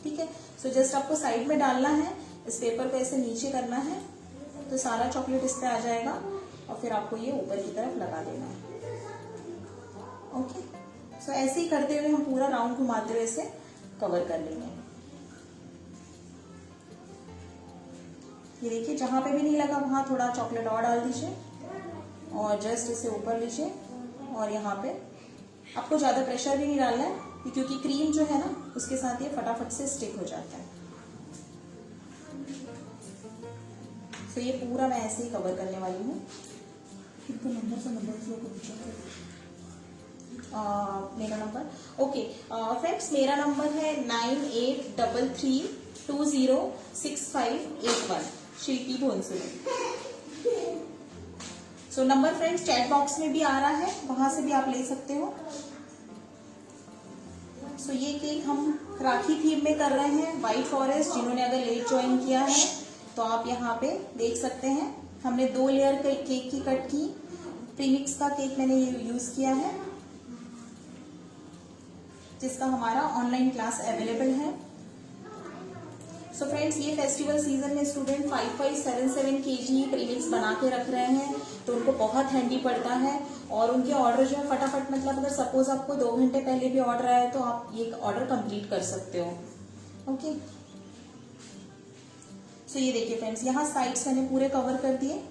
ठीक है। सो जस्ट आपको साइड में डालना है, इस पेपर को ऐसे नीचे करना है, तो सारा चॉकलेट इस पे आ जाएगा और फिर आपको ये ऊपर की तरफ लगा देना है। ओके, सो ऐसे ही करते हुए हम पूरा राउंड घुमाते हुए इसे कवर कर लेंगे। ये देखिए, जहां पे भी नहीं लगा वहां थोड़ा चॉकलेट और डाल दीजिए और जस्ट इसे ऊपर लीजिए, और यहाँ पे आपको ज्यादा प्रेशर भी नहीं डालना है क्योंकि क्रीम जो है ना उसके साथ ये फटाफट से स्टिक हो जाता है। तो ये पूरा मैं ऐसे ही कवर करने वाली हूँ। कितने नंबर से नंबर से पूछा मेरा नंबर, ओके फ्रेंड्स, मेरा नंबर है 9833206581, Shilpi Bhonsle. So number friends chat box में भी आ रहा है, वहां से भी आप ले सकते हो। सो ये केक हम राखी थीम में कर रहे हैं, व्हाइट फॉरेस्ट। जिन्होंने अगर लेट ज्वाइन किया है तो आप यहाँ पे देख सकते हैं, हमने 2 लेयर केक की कट की। प्रीमिक्स का केक मैंने यूज किया है जिसका हमारा ऑनलाइन क्लास अवेलेबल है। सो फ्रेंड्स, ये फेस्टिवल सीजन में स्टूडेंट 5577 kg प्रीमिक्स बना के रख रहे हैं, तो उनको बहुत हैंडी पड़ता है और उनके ऑर्डर जो है फटाफट, मतलब अगर सपोज आपको 2 घंटे पहले भी ऑर्डर आया तो आप ये ऑर्डर कंप्लीट कर सकते हो। ओके, सो ये देखिए फ्रेंड्स, यहाँ साइड्स मैंने पूरे कवर कर दिए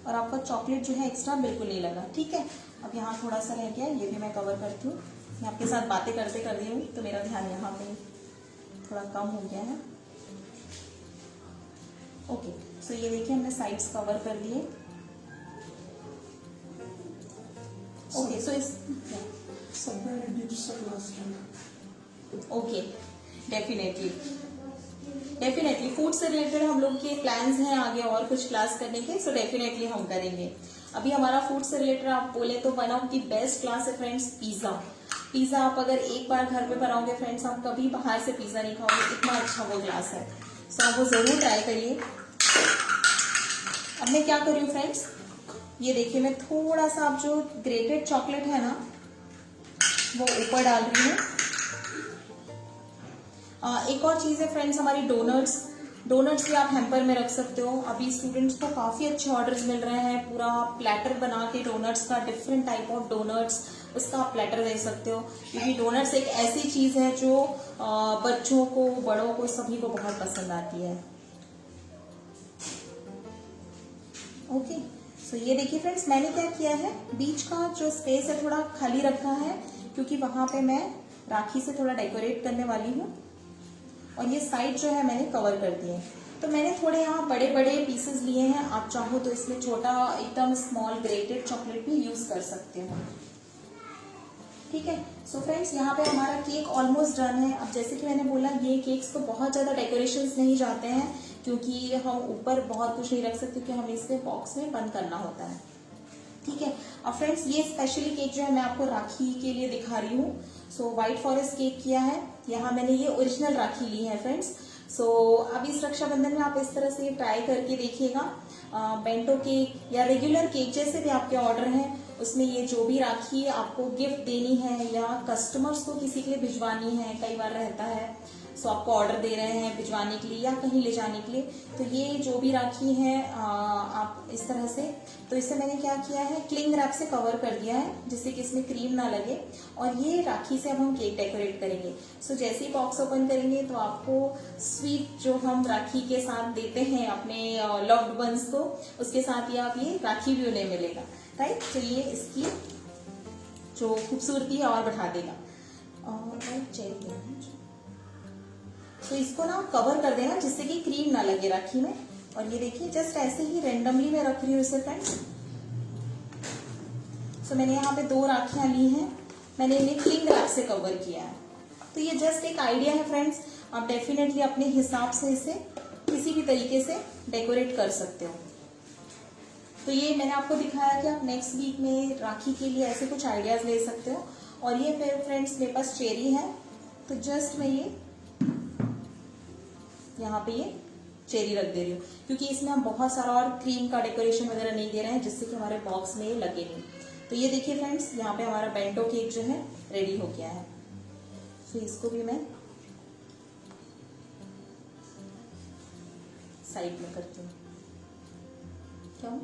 और आपका चॉकलेट जो है एक्स्ट्रा बिल्कुल नहीं लगा, ठीक है। अब यहाँ थोड़ा सा रह गया, ये भी मैं कवर करती हूँ। मैं आपके साथ बातें करते कर रही हूँ तो मेरा ध्यान यहाँ पे थोड़ा कम हो गया है। ओके, सो ये देखिए हमने साइड्स कवर कर दिए। ओके, सो इस सब डिजिटल क्लास है। ओके, डेफिनेटली फूड से रिलेटेड हम लोग के प्लान्स हैं आगे और कुछ क्लास करने के, सो डेफिनेटली हम करेंगे। अभी हमारा फूड से रिलेटेड आप बोले तो one of the best class है फ्रेंड्स पिज्जा। पिज्जा आप अगर एक बार घर पे बनाओगे फ्रेंड्स, आप कभी बाहर से पिज्जा नहीं खाओगे, इतना अच्छा वो क्लास है। सो आप वो जरूर ट्राई करिए। अब मैं क्या कर रही हूँ फ्रेंड्स, ये देखिए मैं थोड़ा सा आप जो ग्रेटेड चॉकलेट है ना वो ऊपर डाल रही हूँ। एक और चीज है फ्रेंड्स, हमारी डोनट्स डोनट्स भी आप हैम्पर में रख सकते हो। अभी स्टूडेंट्स को काफी अच्छे ऑर्डर्स मिल रहे हैं, पूरा प्लेटर बना के डोनट्स का, डिफरेंट टाइप ऑफ डोनट्स, उसका आप प्लेटर दे सकते हो। क्योंकि डोनट्स एक ऐसी चीज है जो बच्चों को, बड़ों को, सभी को बहुत पसंद आती है। ओके, सो ये देखिए फ्रेंड्स, मैंने क्या किया है, बीच का जो स्पेस है थोड़ा खाली रखा है, क्योंकि वहां पे मैं राखी से थोड़ा डेकोरेट करने वाली हूँ। और ये साइड जो है मैंने कवर कर दिए। तो मैंने थोड़े यहाँ बड़े बड़े पीसेस लिए हैं, आप चाहो तो इसमें छोटा एकदम स्मॉल ग्रेटेड चॉकलेट भी यूज कर सकते हो। ठीक है, सो फ्रेंड्स, यहाँ पे हमारा केक ऑलमोस्ट डन है। अब जैसे कि मैंने बोला, ये केक्स तो बहुत ज्यादा डेकोरेशंस नहीं जाते हैं, क्योंकि हम ऊपर बहुत कुछ नहीं रख सकते, क्योंकि हमें इसके बॉक्स में बंद करना होता है। ठीक है, अब फ्रेंड्स, ये स्पेशली केक जो है मैं आपको राखी के लिए दिखा रही हूँ। सो व्हाइट फॉरेस्ट केक किया है, यहाँ मैंने ये ओरिजिनल राखी ली है फ्रेंड्स। सो अब इस रक्षाबंधन में आप इस तरह से ट्राई करके देखिएगा। बेंटो केक या रेगुलर केक जैसे भी आपके ऑर्डर हैं, उसमें ये जो भी राखी आपको गिफ्ट देनी है या कस्टमर्स को किसी के लिए भिजवानी है, कई बार रहता है, सो आपको ऑर्डर दे रहे हैं भिजवाने के लिए या कहीं ले जाने के लिए, तो ये जो भी राखी है आप इस तरह से, तो इससे मैंने क्या किया है, क्लिंग रैप से कवर कर दिया है, जिससे कि इसमें क्रीम ना लगे। और ये राखी से अब हम केक डेकोरेट करेंगे। सो जैसे ही बॉक्स ओपन करेंगे तो आपको स्वीट जो हम राखी के साथ देते हैं अपने लव्ड वंस को, उसके साथ ही आप ये राखी भी उन्हें मिलेगा, राइट। तो ये इसकी जो खूबसूरती है और बढ़ा देगा। और चेरी, तो इसको ना कवर कर देना जिससे कि क्रीम ना लगे राखी में। और ये देखिए, जस्ट ऐसे ही रेंडमली मैं रख रही हूँ इसे फ्रेंड्स। सो मैंने यहाँ पे 2 राखियां ली हैं, मैंने इन्हें क्लिंग रैप से कवर किया है। तो ये जस्ट एक आइडिया है फ्रेंड्स, आप डेफिनेटली अपने हिसाब से इसे किसी भी तरीके से डेकोरेट कर सकते हो। तो ये मैंने आपको दिखाया कि आप नेक्स्ट वीक में राखी के लिए ऐसे कुछ आइडियाज ले सकते हो। और ये फिर फ्रेंड्स मेरे पास चेरी है, तो जस्ट मैं ये यहाँ पे ये चेरी रख दे रही हूँ, क्योंकि इसमें हम बहुत सारा और क्रीम का डेकोरेशन वगैरह नहीं दे रहे हैं, जिससे कि हमारे बॉक्स में ये लगे नहीं। तो ये देखिए फ्रेंड्स, यहाँ पे हमारा बेंटो केक जो है रेडी हो गया है। तो इसको भी मैं साइड में करती हूँ। क्यों?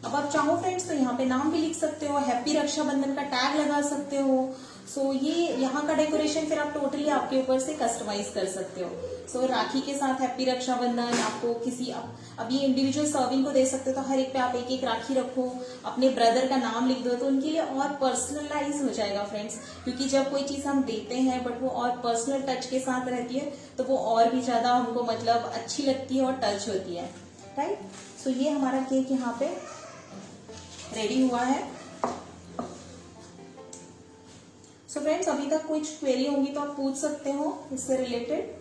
अब आप चाहो फ्रेंड्स तो यहाँ पे नाम भी लिख सकते हो, हैप्पी रक्षाबंधन का टैग लगा सकते हो। सो ये यहाँ का डेकोरेशन फिर आप टोटली आपके ऊपर से कस्टमाइज कर सकते हो। सो राखी के साथ हैप्पी रक्षाबंधन, आपको किसी अब ये इंडिविजुअल सर्विंग को दे सकते हो, तो हर एक पे आप एक एक राखी रखो, अपने ब्रदर का नाम लिख दो, तो उनके लिए और पर्सनलाइज हो जाएगा फ्रेंड्स। क्योंकि जब कोई चीज हम देते हैं बट वो और पर्सनल टच के साथ रहती है, तो वो और भी ज्यादा हमको मतलब अच्छी लगती है और टच होती है, राइट। सो ये हमारा केक यहाँ पे रेडी हुआ है। सो फ्रेंड्स, अभी तक कुछ क्वेरी होंगी तो आप पूछ सकते हो इससे रिलेटेड।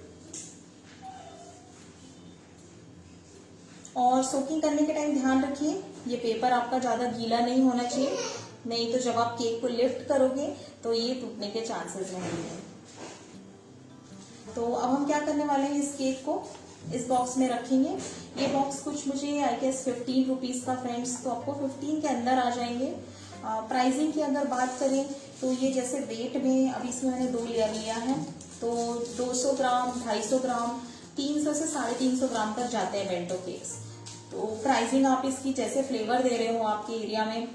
और सोकिंग करने के टाइम ध्यान रखिए, ये पेपर आपका ज्यादा गीला नहीं होना चाहिए, नहीं तो जब आप केक को लिफ्ट करोगे तो ये टूटने के चांसेस रहेंगे। तो अब हम क्या करने वाले हैं, इस केक को इस बॉक्स में रखेंगे। ये बॉक्स कुछ मुझे आई गेस 15 रुपीज का फ्रेंड्स, तो आपको 15 के अंदर आ जाएंगे। प्राइसिंग की अगर बात करें तो ये जैसे वेट में, अभी इसमें मैंने 2 लेयर लिया है, तो 200 ग्राम, 250 ग्राम, 300 से 350 ग्राम तक जाते हैं बेंटो केक्स। तो प्राइसिंग आप इसकी जैसे फ्लेवर दे रहे हो आपके एरिया में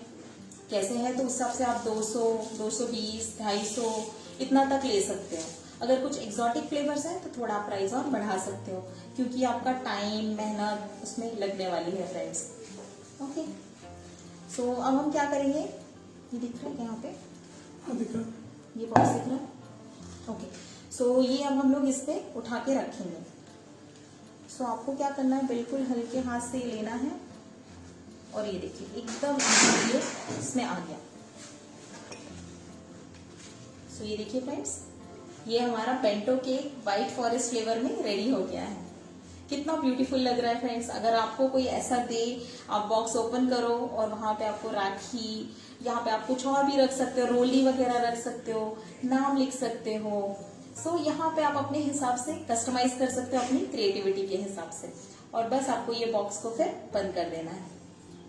कैसे है, तो उस हिसाब से आप 200, 220, 250 इतना तक ले सकते हो। अगर कुछ एग्जॉटिक फ्लेवर्स हैं तो थोड़ा प्राइस और बढ़ा सकते हो, क्योंकि आपका टाइम, मेहनत उसमें लगने वाली है फ्रेंड्स। ओके, सो अब हम क्या करेंगे, ये दिख रहा है क्या यहाँ पे? दिख रहा, ये बॉक्स दिख रहा है। ओके, सो ये अब हम लोग इस पे उठा के रखेंगे। सो आपको क्या करना है, बिल्कुल हल्के हाथ से लेना है, और ये देखिए एकदम ये इसमें आ गया। सो ये देखिए फ्रेंड्स, ये हमारा bento cake white forest flavour में रेडी हो गया है। कितना ब्यूटीफुल लग रहा है फ्रेंड्स। अगर आपको कोई ऐसा दे, आप बॉक्स ओपन करो और वहां पे आपको राखी, यहाँ पे आप कुछ और भी रख सकते हो, रोली वगैरह रख सकते हो, नाम लिख सकते हो। सो यहाँ पे आप अपने हिसाब से कस्टमाइज कर सकते हो, अपनी क्रिएटिविटी के हिसाब से। और बस आपको ये बॉक्स को फिर बंद कर देना है,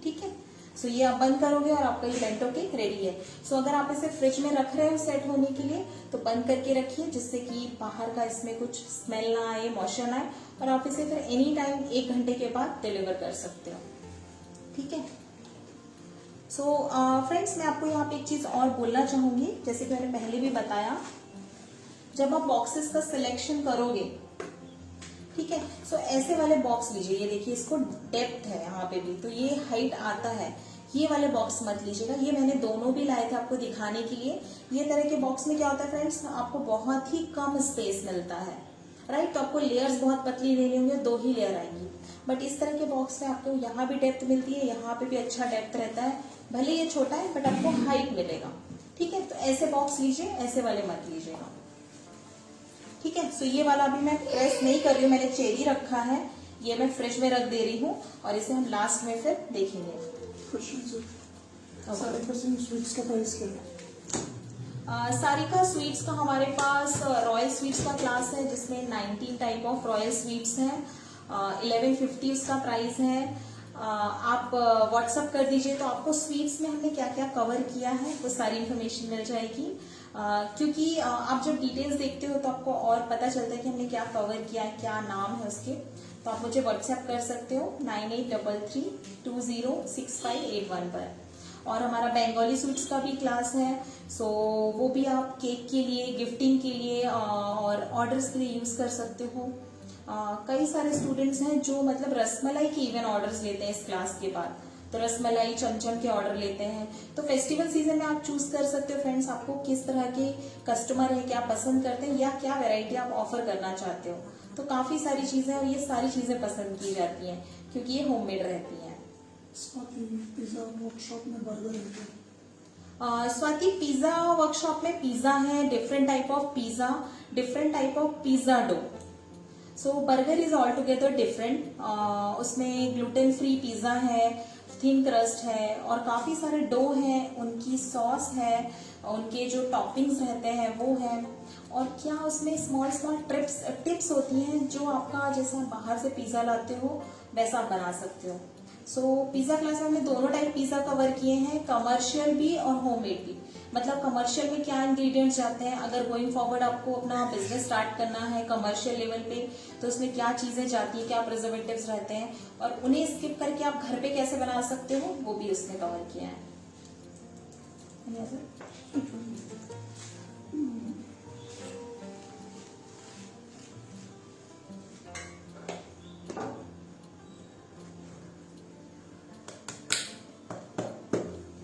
ठीक है। सो ये आप बंद करोगे और आपका ये बेंटो केक रेडी है। सो अगर आप इसे फ्रिज में रख रहे हो सेट होने के लिए तो बंद करके रखिए, जिससे कि बाहर का इसमें कुछ स्मेल ना आए, मॉइस्चर ना आए, और आप इसे फिर एनी टाइम 1 घंटे के बाद डिलीवर कर सकते हो। ठीक है। सो फ्रेंड्स, मैं आपको यहाँ पे एक चीज और बोलना चाहूंगी, जैसे कि मैंने पहले भी बताया, जब आप बॉक्सेस का सिलेक्शन करोगे, ठीक है, सो ऐसे वाले बॉक्स लीजिए। ये देखिए, इसको डेप्थ है यहाँ पे भी, तो ये हाइट आता है, ये वाले बॉक्स मत लीजिएगा। ये मैंने दोनों भी लाए थे आपको दिखाने के लिए। ये तरह के बॉक्स में क्या होता है फ्रेंड्स, आपको बहुत ही कम स्पेस मिलता है, राइट। तो आपको लेयर्स बहुत पतली लेनी होंगी, 2 ही लेयर आएंगी। बट इस तरह के बॉक्स में आपको यहाँ भी डेप्थ मिलती है, यहाँ पे भी अच्छा डेप्थ रहता है। भले ये छोटा है बट आपको हाइट मिलेगा। ठीक है, तो ऐसे बॉक्स लीजिए, ऐसे वाले मत लीजिएगा। ठीक है। सो ये वाला अभी मैं प्रेस नहीं कर रही हूँ, मैंने चेरी रखा है, ये मैं फ्रिज में रख दे रही हूँ और इसे हम लास्ट में फिर देखेंगे। सारिका स्वीट्स का प्राइस क्या है? सारिका स्वीट्स का हमारे पास रॉयल स्वीट्स का क्लास है, जिसमें 19 टाइप ऑफ रॉयल स्वीट्स हैं। 1150 उसका प्राइस है। आप व्हाट्सअप कर दीजिए तो आपको स्वीट्स में हमने क्या क्या कवर किया है वो सारी इन्फॉर्मेशन मिल जाएगी। क्योंकि आप जब डिटेल्स देखते हो तो आपको और पता चलता है कि हमने क्या कवर किया है, क्या नाम है उसके। तो आप मुझे व्हाट्सएप कर सकते हो 9833206581 पर। और हमारा बंगाली स्वीट्स का भी क्लास है, सो वो भी आप केक के लिए, गिफ्टिंग के लिए और ऑर्डर्स के लिए यूज कर सकते हो। कई सारे स्टूडेंट्स हैं जो मतलब रसमलाई के इवन ऑर्डर्स लेते हैं इस क्लास के बाद, तो रसमलाई, चमचम के ऑर्डर लेते हैं। तो फेस्टिवल सीजन में आप चूज कर सकते हो फ्रेंड्स, आपको किस तरह के कस्टमर है, क्या पसंद करते हैं, या क्या वैरायटी आप ऑफर करना चाहते हो। तो काफी सारी चीजें, और ये सारी चीजें पसंद की जाती हैं क्योंकि ये होममेड रहती हैं। स्वाति पिज्जा वर्कशॉप में बर्गर है। स्वाति पिज्जा वर्कशॉप में पिज्जा है, different type of pizza, different type of pizza dough. So burger is all together different. उसमें ग्लूटेन फ्री पिज्जा है, थिन क्रस्ट है, और काफी सारे डो हैं, उनकी सॉस है, उनके जो टॉपिंग्स रहते हैं वो है, और क्या उसमें स्मॉल स्मॉल टिप्स होती हैं जो आपका जैसा बाहर से पिज्जा लाते हो वैसा आप बना सकते हो। सो पिज्जा क्लास में हमने दोनों टाइप पिज्जा कवर किए हैं, कमर्शियल भी और होममेड भी। मतलब कमर्शियल में क्या इंग्रेडिएंट्स जाते हैं, अगर गोइंग फॉरवर्ड आपको अपना बिजनेस स्टार्ट करना है कमर्शियल लेवल पे, तो उसमें क्या चीजें जाती है, क्या प्रिजर्वेटिव्स रहते हैं, और उन्हें स्किप करके आप घर पे कैसे बना सकते हो वो भी उसने कवर किया है।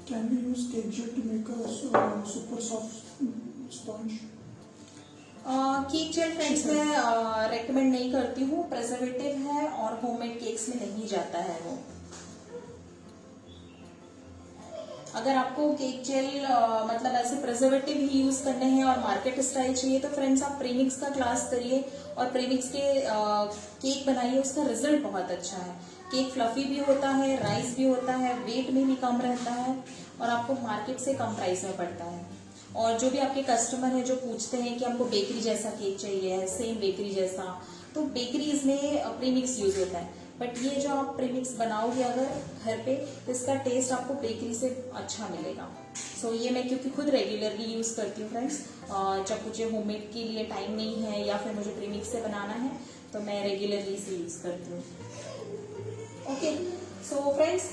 Can we use cake gel to make a super soft sponge? Cake gel friends मैं रेकमेंड नहीं करती हूँ, प्रिजर्वेटिव है और होममेड केक्स में नहीं जाता है वो। अगर आपको केक जेल मतलब ऐसे प्रिजर्वेटिव ही यूज करने हैं और मार्केट स्टाइल चाहिए तो फ्रेंड्स आप प्रीमिक्स का क्लास करिए और प्रीमिक्स के केक बनाइए, उसका रिजल्ट बहुत अच्छा है। केक फ्लफी भी होता है, राइस भी होता है, वेट में भी कम रहता है और आपको मार्केट से कम प्राइस में पड़ता है। और जो भी आपके कस्टमर हैं जो पूछते हैं कि हमको बेकरी जैसा केक चाहिए, सेम बेकरी जैसा, तो बेकरीज में प्रीमिक्स यूज होता है। बट ये जो आप प्रीमिक्स बनाओगे अगर घर पे तो इसका टेस्ट आपको बेकरी से अच्छा मिलेगा। सो ये मैं क्योंकि खुद रेगुलरली यूज करती हूँ फ्रेंड्स, जब मुझे होममेड के लिए टाइम नहीं है या फिर मुझे प्रीमिक्स से बनाना है तो मैं रेगुलरली इसे यूज करती हूँ। ओके, सो फ्रेंड्स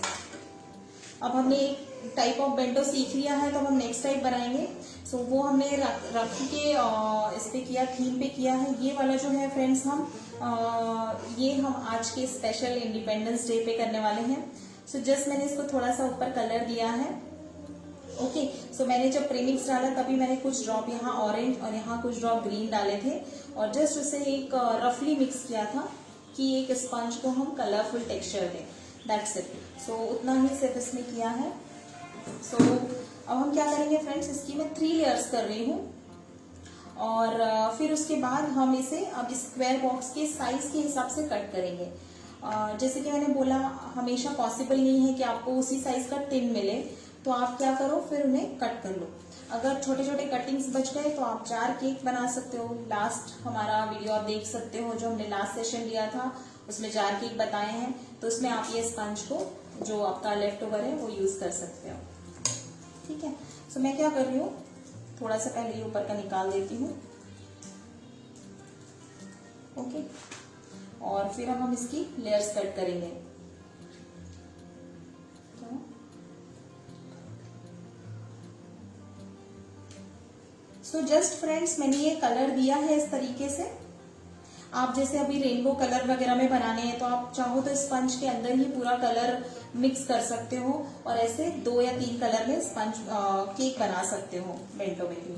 अब हमने एक टाइप ऑफ बेंटो सीख लिया है, तो हम नेक्स्ट टाइप बनाएंगे। सो वो हमने रख के इस पे किया, थीम पे किया है। ये वाला जो है फ्रेंड्स ये हम आज के स्पेशल इंडिपेंडेंस डे पे करने वाले हैं। सो जस्ट मैंने इसको थोड़ा सा ऊपर कलर दिया है। ओके, सो मैंने जब प्रीमिक्स डाला तभी मैंने कुछ ड्रॉप यहाँ ऑरेंज और यहाँ कुछ ड्रॉप ग्रीन डाले थे और जस्ट उसे एक रफली मिक्स किया था कि एक स्पंज को हम कलरफुल टेक्सचर दें, दैट्स इट। सो उतना ही सिर्फ इसमें किया है। सो अब हम क्या करेंगे फ्रेंड्स, इसकी मैं 3 लेयर्स कर रही हूँ और फिर उसके बाद हम इसे अब स्क्वायर बॉक्स के साइज के हिसाब से कट करेंगे। जैसे कि मैंने बोला, हमेशा पॉसिबल नहीं है कि आपको उसी साइज का टिन मिले, तो आप क्या करो फिर उन्हें कट कर लो। अगर छोटे छोटे कटिंग्स बच गए तो आप 4 केक बना सकते हो। लास्ट हमारा वीडियो आप देख सकते हो जो हमने लास्ट सेशन लिया था उसमें जार केक बताए हैं, तो उसमें आप ये स्पंज को जो आपका लेफ्ट ओवर है वो यूज कर सकते हो। ठीक है, सो मैं क्या कर रही हूँ, थोड़ा सा पहले ये ऊपर का निकाल देती हूँ। ओके, और फिर अब हम इसकी लेयर्स कट करेंगे। सो जस्ट फ्रेंड्स, मैंने ये कलर दिया है इस तरीके से। आप जैसे अभी रेनबो कलर वगैरह में बनाने हैं तो आप चाहो तो स्पंज के अंदर ही पूरा कलर मिक्स कर सकते हो और ऐसे 2 या 3 कलर में स्पंज केक बना सकते हो बेंटो में भी।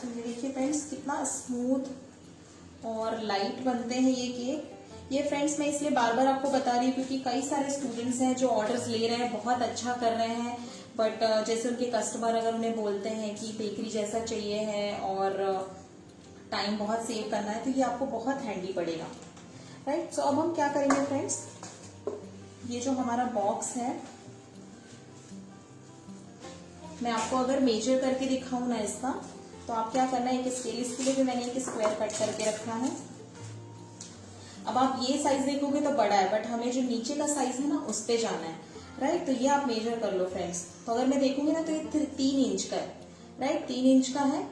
ये देखिए फ्रेंड्स, कितना स्मूथ और लाइट बनते हैं ये केक। ये फ्रेंड्स मैं इसलिए बार बार आपको बता रही हूँ क्योंकि कई सारे स्टूडेंट्स हैं जो ऑर्डर्स ले रहे हैं, बहुत अच्छा कर रहे हैं, बट जैसे उनके कस्टमर अगर उन्हें बोलते हैं कि बेकरी जैसा चाहिए है और टाइम बहुत सेव करना है, तो ये आपको बहुत हैंडी पड़ेगा, राइट। सो अब हम क्या करेंगे फ्रेंड्स, ये जो हमारा बॉक्स है, मैं आपको अगर मेजर करके दिखाऊं ना इसका, तो आप क्या करना है, एक स्केल, इसके लिए भी मैंने एक स्क्वायर कट करके रखा है। अब आप ये साइज देखोगे तो बड़ा है, बट हमें जो नीचे का साइज है ना उस पे जाना है, राइट। तो ये आप मेजर कर लो फ्रेंड्स। तो अगर मैं देखूंगी ना तो ये 3 इंच का है, राइट, 3 इंच का है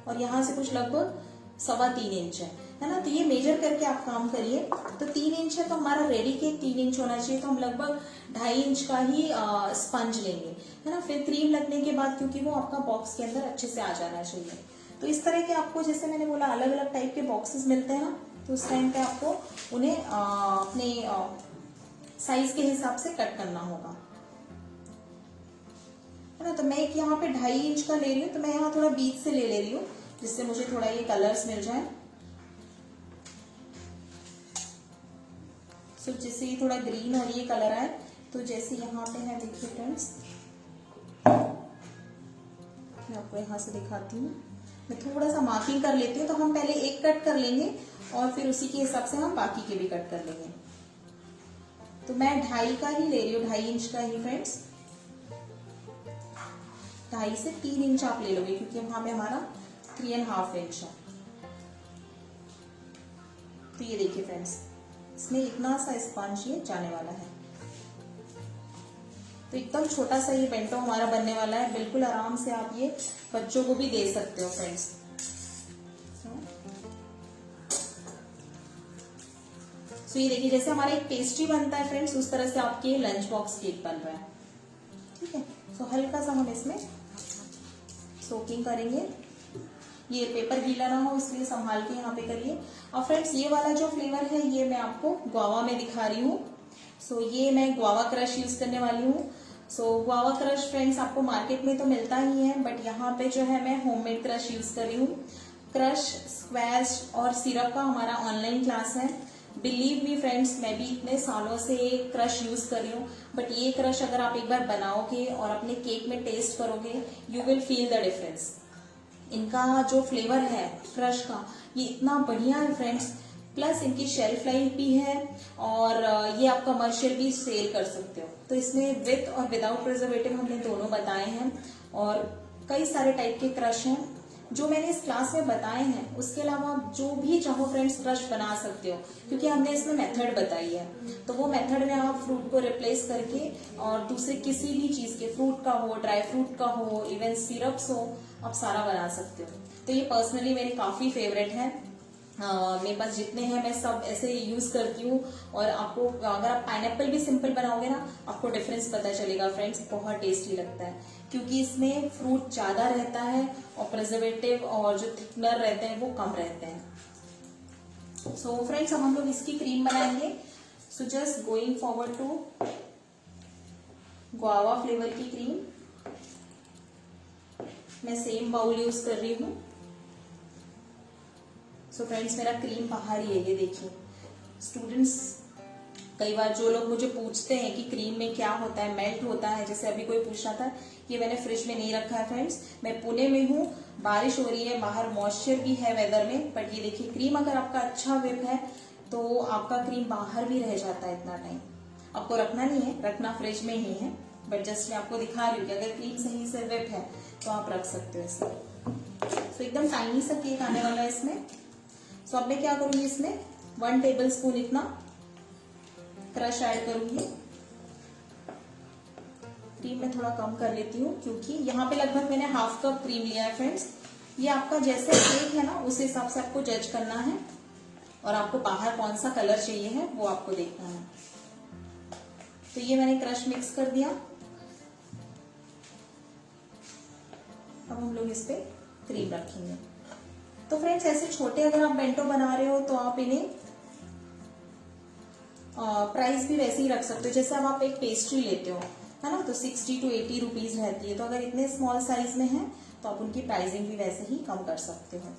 और यहाँ से कुछ लगभग 3.25 इंच है ना। तो ये मेजर करके आप काम करिए। तो 3 इंच है तो हमारा रेडी केक 3 इंच होना चाहिए, तो हम लगभग 2.5 इंच का ही स्पंज लेंगे, है ना। फिर क्रीम लगने के बाद, क्योंकि वो आपका बॉक्स के अंदर अच्छे से आ जाना चाहिए, तो इस तरह के आपको, जैसे मैंने बोला, अलग अलग टाइप के बॉक्सेस मिलते हैं ना, तो उस टाइम पे आपको उन्हें अपने साइज के हिसाब से कट करना होगा, है ना। तो मैं एक यहाँ पे 2.5 इंच का ले रही हूँ, तो मैं यहाँ थोड़ा बीच से ले रही हूँ जिससे मुझे थोड़ा ये कलर्स मिल जाए। सो जिससे ये थोड़ा ग्रीन और ये कलर आए, तो जैसे यहाँ पे है, देखिए फ्रेंड्स, मैं आपको यहाँ से दिखाती हूँ, मैं थोड़ा सा मार्किंग कर लेती हूँ। तो हम पहले एक कट कर लेंगे और फिर उसी के हिसाब से हम बाकी के भी कट कर लेंगे। तो मैं 2.5 का ही ले रही हूँ, 2.5 इंच का ही फ्रेंड्स, 2.5 से 3 इंच आप ले लोगे, क्योंकि वहां पे हमारा 3.5 इंच है। तो ये देखिए फ्रेंड्स, इसमें इतना सा स्पंज ये जाने वाला है, तो एकदम छोटा सा ये बेंटो हमारा बनने वाला है। बिल्कुल आराम से आप ये बच्चों को भी दे सकते हो फ्रेंड्स। सो ये देखिए, जैसे हमारा एक पेस्ट्री बनता है फ्रेंड्स, उस तरह से आपके लंच बॉक्स केक बन रहा है। ठीक है, सो हल्का सा हम इसमें सोकिंग करेंगे, ये पेपर गीला ना हो इसलिए संभाल के यहाँ पे करिए। और फ्रेंड्स, ये वाला जो फ्लेवर है ये मैं आपको गुआवा में दिखा रही हूँ। सो ये मैं गुआवा क्रश यूज करने वाली हूँ। सो गुआवा क्रश फ्रेंड्स आपको मार्केट में तो मिलता ही है, बट यहाँ पे जो है मैं होममेड क्रश यूज कर रही हूँ। क्रश, स्क्वैश और सिरप का हमारा ऑनलाइन क्लास है। बिलीव मी फ्रेंड्स, मैं भी इतने सालों से क्रश यूज कर रही हूँ, बट ये क्रश अगर आप एक बार बनाओगे और अपने केक में टेस्ट करोगे, you will feel the difference. इनका जो फ्लेवर है क्रश का, ये इतना बढ़िया है फ्रेंड्स, प्लस इनकी शेल्फ लाइफ भी है और ये आप कमर्शियल भी सेल कर सकते हो। तो इसमें विथ और विदाउट प्रिजर्वेटिव हमने दोनों बताए हैं, और कई सारे टाइप के क्रश हैं जो मैंने इस क्लास में बताए हैं। उसके अलावा आप जो भी चाहो फ्रेंड्स क्रश बना सकते हो, क्योंकि हमने इसमें मेथड बताई है। तो वो मेथड में आप फ्रूट को रिप्लेस करके और दूसरे किसी भी चीज के, फ्रूट का हो, ड्राई फ्रूट का हो, इवन सिरप्स हो, आप सारा बना सकते हो। तो ये पर्सनली मेरे काफी फेवरेट है। मेरे पास जितने हैं मैं सब ऐसे यूज करती हूँ। और आपको अगर आप पाइनएप्पल भी सिंपल बनाओगे ना, आपको डिफरेंस पता चलेगा फ्रेंड्स, बहुत टेस्टी लगता है, क्योंकि इसमें फ्रूट ज्यादा रहता है और प्रिजर्वेटिव और जो थिकनर रहते हैं वो कम रहते हैं। सो फ्रेंड्स, अब हम लोग इसकी क्रीम बनाएंगे। So just going forward to guava flavour की क्रीम, मैं सेम बाउल यूज कर रही हूँ। सो फ्रेंड्स, मेरा क्रीम बाहर ही है, ये देखिए। स्टूडेंट्स, कई बार जो लोग मुझे पूछते हैं कि क्रीम में क्या होता है, मेल्ट होता है, जैसे अभी कोई पूछ रहा था, ये मैंने फ्रिज में नहीं रखा है फ्रेंड्स। मैं पुणे में हूँ, बारिश हो रही है बाहर, मॉइस्चर भी है वेदर में, बट ये देखिए क्रीम अगर आपका अच्छा विप है तो आपका क्रीम बाहर भी रह जाता है इतना टाइम। आपको रखना नहीं है, रखना फ्रिज में ही है। बट जस्ट मैं आपको दिखा रही हूँ कि अगर क्रीम सही से विप है तो आप रख सकते हो इसे। सो एकदम टाइनी सा केक आने वाला है इसमें। सो अब मैं क्या करूंगी, इसमें 1 टेबल स्पून इतना क्रश ऐड करूंगी। क्रीम में थोड़ा कम कर लेती हूँ क्योंकि यहाँ पे लगभग मैंने हाफ कप क्रीम लिया है फ्रेंड्स। ये आपका जैसे केक है ना उस हिसाब से आपको जज करना है और आपको बाहर कौन सा कलर चाहिए है वो आपको देखना है। तो ये मैंने क्रश मिक्स कर दिया। अब हम लोग इस पे क्रीम रखेंगे। तो फ्रेंड्स ऐसे छोटे अगर आप बेंटो बना रहे हो तो आप इन्हें प्राइस भी वैसे ही रख सकते हो। जैसे अब आप एक पेस्ट्री लेते हो है ना, तो 60 to 80 रुपीज रहती है। तो अगर इतने स्मॉल साइज में है तो आप उनकी प्राइसिंग भी वैसे ही कम कर सकते हो।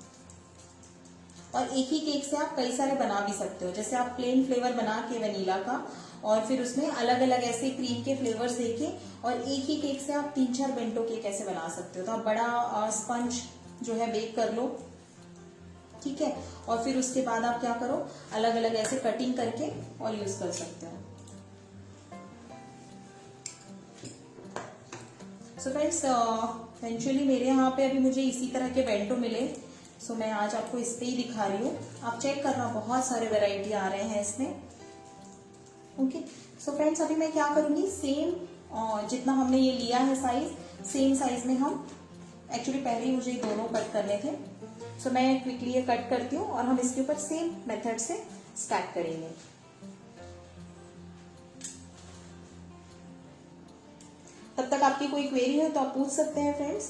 और एक ही केक से आप कई सारे बना भी सकते हो। जैसे आप प्लेन फ्लेवर बना के वनीला का और फिर उसमें अलग अलग ऐसे क्रीम के फ्लेवर्स देके और एक ही केक से आप 3-4 बेंटो केक ऐसे बना सकते हो। तो आप बड़ा स्पंज जो है बेक कर लो, ठीक है, और फिर उसके बाद आप क्या करो, अलग अलग ऐसे कटिंग करके और यूज कर सकते हो। सो फ्रेंड्स इवेंचुअली मेरे यहाँ पे अभी मुझे इसी तरह के बेंटो मिले। सो मैं आज आपको इस पे ही दिखा रही हूँ। आप चेक करना, बहुत सारे वैरायटी आ रहे हैं इसमें। ओके, सो फ्रेंड्स अभी मैं क्या करूंगी, सेम जितना हमने ये लिया है साइज, सेम साइज में हम एक्चुअली पहले ही मुझे दोनों कट करने थे। सो मैं क्विकली ये कट करती हूँ और हम इसके ऊपर सेम मेथड से स्टैक करेंगे। तब तक आपकी कोई क्वेरी है तो आप पूछ सकते हैं फ्रेंड्स।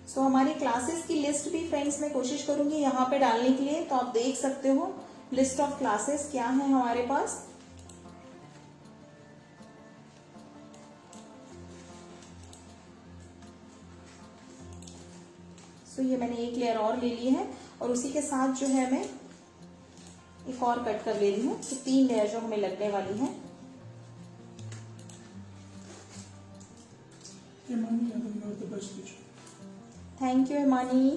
सो हमारी क्लासेस की लिस्ट भी फ्रेंड्स मैं कोशिश करूंगी यहाँ पे डालने के लिए। तो आप देख सकते हो लिस्ट ऑफ क्लासेस क्या है हमारे पास। सो ये मैंने एक लेयर और ले ली है और उसी के साथ जो है मैं एक और कट कर ले रही हूँ। तो 3 लेयर जो हमें लगने वाली है। Thank you Himani.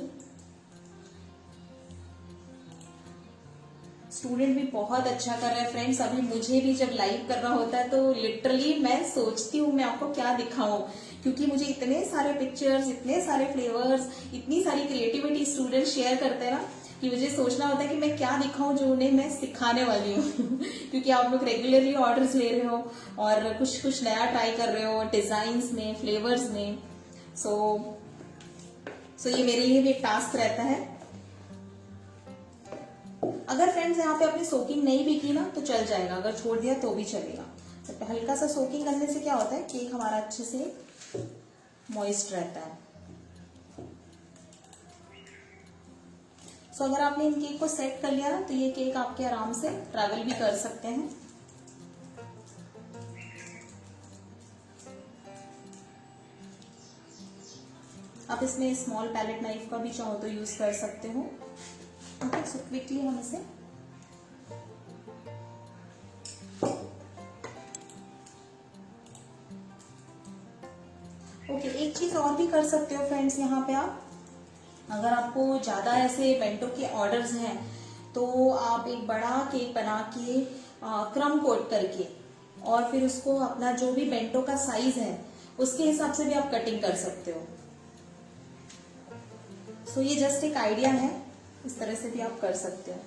स्टूडेंट भी बहुत अच्छा कर रहे हैं फ्रेंड्स। अभी मुझे भी जब लाइव करना होता है तो लिटरली मैं सोचती हूँ मैं आपको क्या दिखाऊं, क्योंकि मुझे इतने सारे पिक्चर्स, इतने सारे फ्लेवर्स, इतनी सारी क्रिएटिविटी स्टूडेंट शेयर करते हैं ना कि मुझे सोचना होता है कि मैं क्या दिखाऊं जो उन्हें मैं सिखाने वाली हूँ क्योंकि आप लोग रेगुलरली ऑर्डर्स ले रहे हो और कुछ कुछ नया ट्राई कर रहे हो डिजाइन्स में, फ्लेवर्स में। सो ये मेरे लिए भी एक टास्क रहता है। अगर फ्रेंड्स यहाँ पे आपने सोकिंग नहीं भी की ना तो चल जाएगा, अगर छोड़ दिया तो भी चलेगा। तो हल्का सा सोकिंग करने से क्या होता है, केक हमारा अच्छे से मॉइस्ट रहता है। सो अगर आपने इन केक को सेट कर लिया ना तो ये केक आपके आराम से ट्रैवल भी कर सकते हैं। आप इसमें स्मॉल पैलेट नाइफ का भी चाहो तो यूज कर सकते हो। ओके, सो क्विकली हम इसे एक चीज और भी कर सकते हो फ्रेंड्स यहाँ पे आप, अगर आपको ज्यादा ऐसे बेंटो के ऑर्डर्स हैं तो आप एक बड़ा केक बना के क्रम कोट करके और फिर उसको अपना जो भी बेंटो का साइज है उसके हिसाब से भी आप कटिंग कर सकते हो। सो ये जस्ट एक आइडिया है, इस तरह से भी आप कर सकते हो।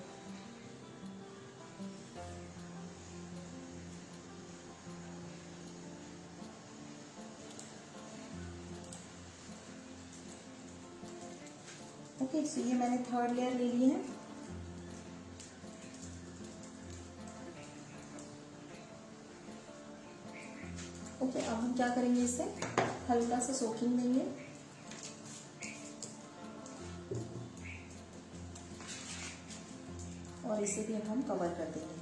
ओके, सो ये मैंने 3rd लेयर ले ली है। ओके, अब हम क्या करेंगे, इसे हल्का सा सोकिंग देंगे। और इसे भी हम कवर कर देंगे।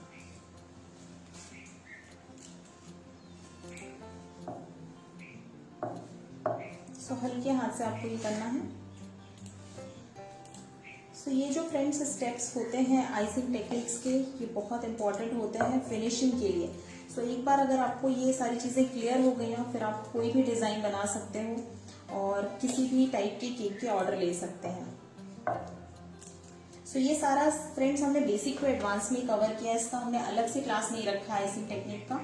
सो हल्के हाथ से आपको ये करना है। सो ये जो फ्रेंड्स स्टेप्स होते हैं आइसिंग टेक्निक्स के, ये बहुत इंपॉर्टेंट होते हैं फिनिशिंग के लिए। सो एक बार अगर आपको ये सारी चीज़ें क्लियर हो गई हैं फिर आप कोई भी डिज़ाइन बना सकते हो और किसी भी टाइप के केक के ऑर्डर ले सकते हैं। सो ये सारा फ्रेंड्स हमने बेसिक टू एडवांस में कवर किया है, इसका हमने अलग से क्लास नहीं रखा है इसी टेक्निक का।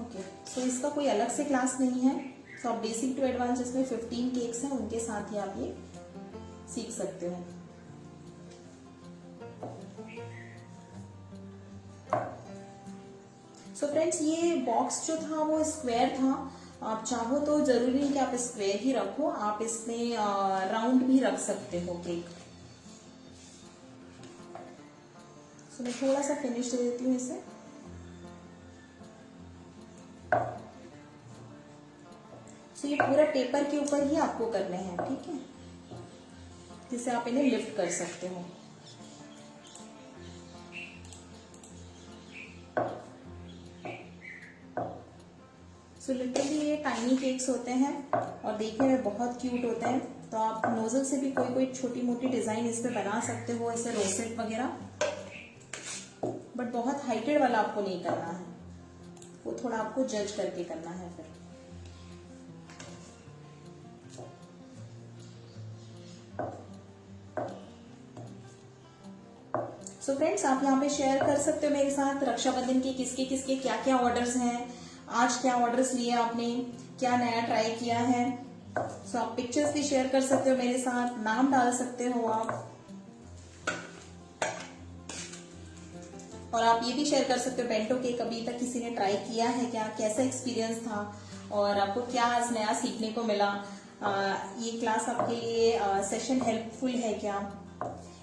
ओके, सो इसका कोई अलग से क्लास नहीं है। सो आप बेसिक टू एडवांस जिसमें 15 केक्स हैं उनके साथ ही आप ये सीख सकते हो। सो फ्रेंड्स ये बॉक्स जो था वो स्क्वायर था, आप चाहो तो जरूरी नहीं कि आप स्क्वायर ही रखो, आप इसमें राउंड भी रख सकते हो केक। सो मैं थोड़ा सा फिनिश दे देती हूँ इसे। सो ये पूरा पेपर के ऊपर ही आपको करने हैं, ठीक है, जिससे आप इन्हें लिफ्ट कर सकते हो। सो लिटरली ये टाइनी केक्स होते हैं और देखने में बहुत क्यूट होते हैं। तो आप नोजल से भी कोई कोई छोटी मोटी डिजाइन इस पे बना सकते हो, ऐसे रोसेट वगैरह, बट बहुत हाइटेड वाला आपको नहीं करना है, वो थोड़ा आपको जज करके करना है फिर। सो फ्रेंड्स आप यहाँ पे शेयर कर सकते हो मेरे साथ रक्षाबंधन के किसके किसके क्या क्या ऑर्डर्स हैं, आज क्या ऑर्डर्स लिए आपने, क्या नया ट्राई किया है। सो आप पिक्चर्स भी शेयर कर सकते हो मेरे साथ, नाम डाल सकते हो आप, और आप ये भी शेयर कर सकते हो बेंटो केक अभी तक किसी ने ट्राई किया है क्या, कैसा एक्सपीरियंस था और आपको क्या आज नया सीखने को मिला। ये क्लास आपके लिए सेशन हेल्पफुल है क्या,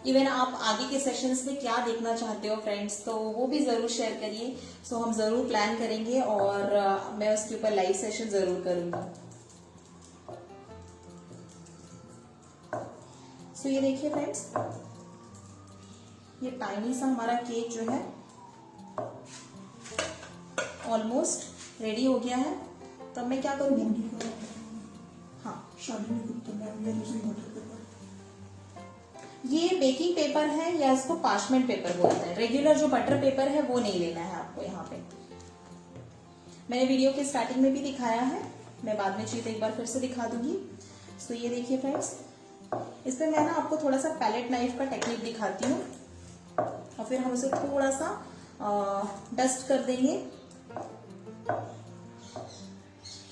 इवन आप आगे के सेशंस में क्या देखना चाहते हो फ्रेंड्स, तो वो भी जरूर शेयर करिए। सो हम जरूर प्लान करेंगे और मैं उसके ऊपर लाइव सेशन जरूर करूंगी। सो ये देखिए फ्रेंड्स, ये टाइनी सा हमारा केक जो है ऑलमोस्ट रेडी हो गया है। तब मैं क्या करूंगी, हाँ शादी में कुत्ता मैम ये दूसरी बटर पेपर, ये बेकिंग पेपर है या इसको पार्चमेंट पेपर बोलते हैं। रेगुलर जो बटर पेपर है वो नहीं लेना है आपको। यहाँ पे मैंने वीडियो के स्टार्टिंग में भी दिखाया है, मैं बाद में चीज एक बार फिर से दिखा दूंगी। सो ये देखिए फ्रेंड्स, इस पे मैं ना आपको थोड़ा सा पैलेट नाइफ का टेक्निक दिखाती हूँ और फिर हम उसे थोड़ा सा डस्ट कर देंगे।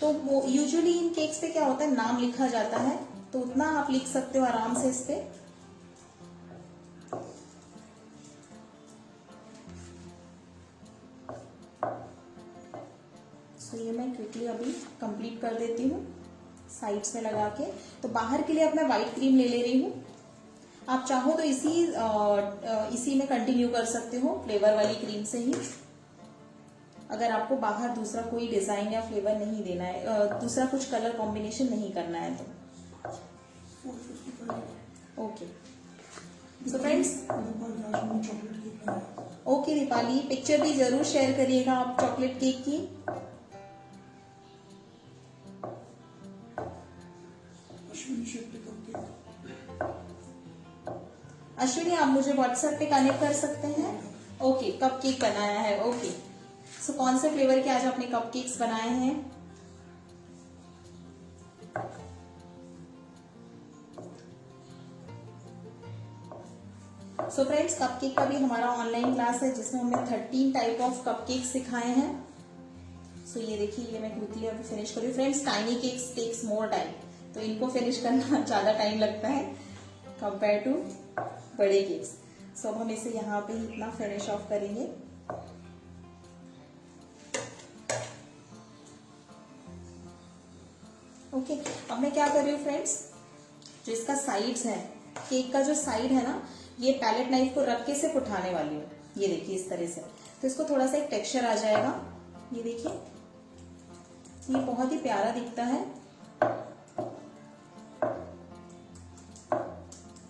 तो यूजुअली इन केक्स पे क्या होता है, नाम लिखा जाता है, तो उतना आप लिख सकते हो आराम से इस पे। तो ये मैं क्विकली अभी कंप्लीट कर देती हूँ साइड्स में लगा के। तो बाहर के लिए अब मैं व्हाइट क्रीम ले रही हूँ, आप चाहो तो इसी में कंटिन्यू कर सकते हो फ्लेवर वाली क्रीम से ही, अगर आपको बाहर दूसरा कोई डिजाइन या फ्लेवर नहीं देना है, दूसरा कुछ कलर कॉम्बिनेशन नहीं करना है तो। 455 okay so friends, chocolate cake है। ओके दीपाली, पिक्चर भी जरूर शेयर करिएगा आप चॉकलेट केक की। अश्विनी शेट्टी कप केक, अश्विनी आप मुझे व्हाट्सएप पे कनेक्ट कर सकते हैं। ओके, कप केक बनाया है, ओके। सो कौन से फ्लेवर के आज आपने कप केक्स बनाए हैं? सो फ्रेंड्स, कपकेक का भी हमारा ऑनलाइन क्लास है जिसमें हमने 13 टाइप ऑफ कपकेक सिखाए हैं। सो ये देखिए, ये मैं क्विकली अभी फिनिश कर रही हूँ। Friends, tiny cakes takes more time, तो इनको फिनिश करना ज्यादा टाइम लगता है कंपेयर टू बड़े केक्स। सो अब हम इसे यहाँ पे इतना फिनिश ऑफ करेंगे। ओके, अब मैं क्या कर रही हूँ फ्रेंड्स, जो इसका साइड्स है, केक का जो साइड है ना, ये पैलेट नाइफ को रख के सिर्फ उठाने वाली हूँ। ये देखिए इस तरह से, तो इसको थोड़ा सा एक टेक्सचर आ जाएगा। ये देखिए, ये बहुत ही प्यारा दिखता है।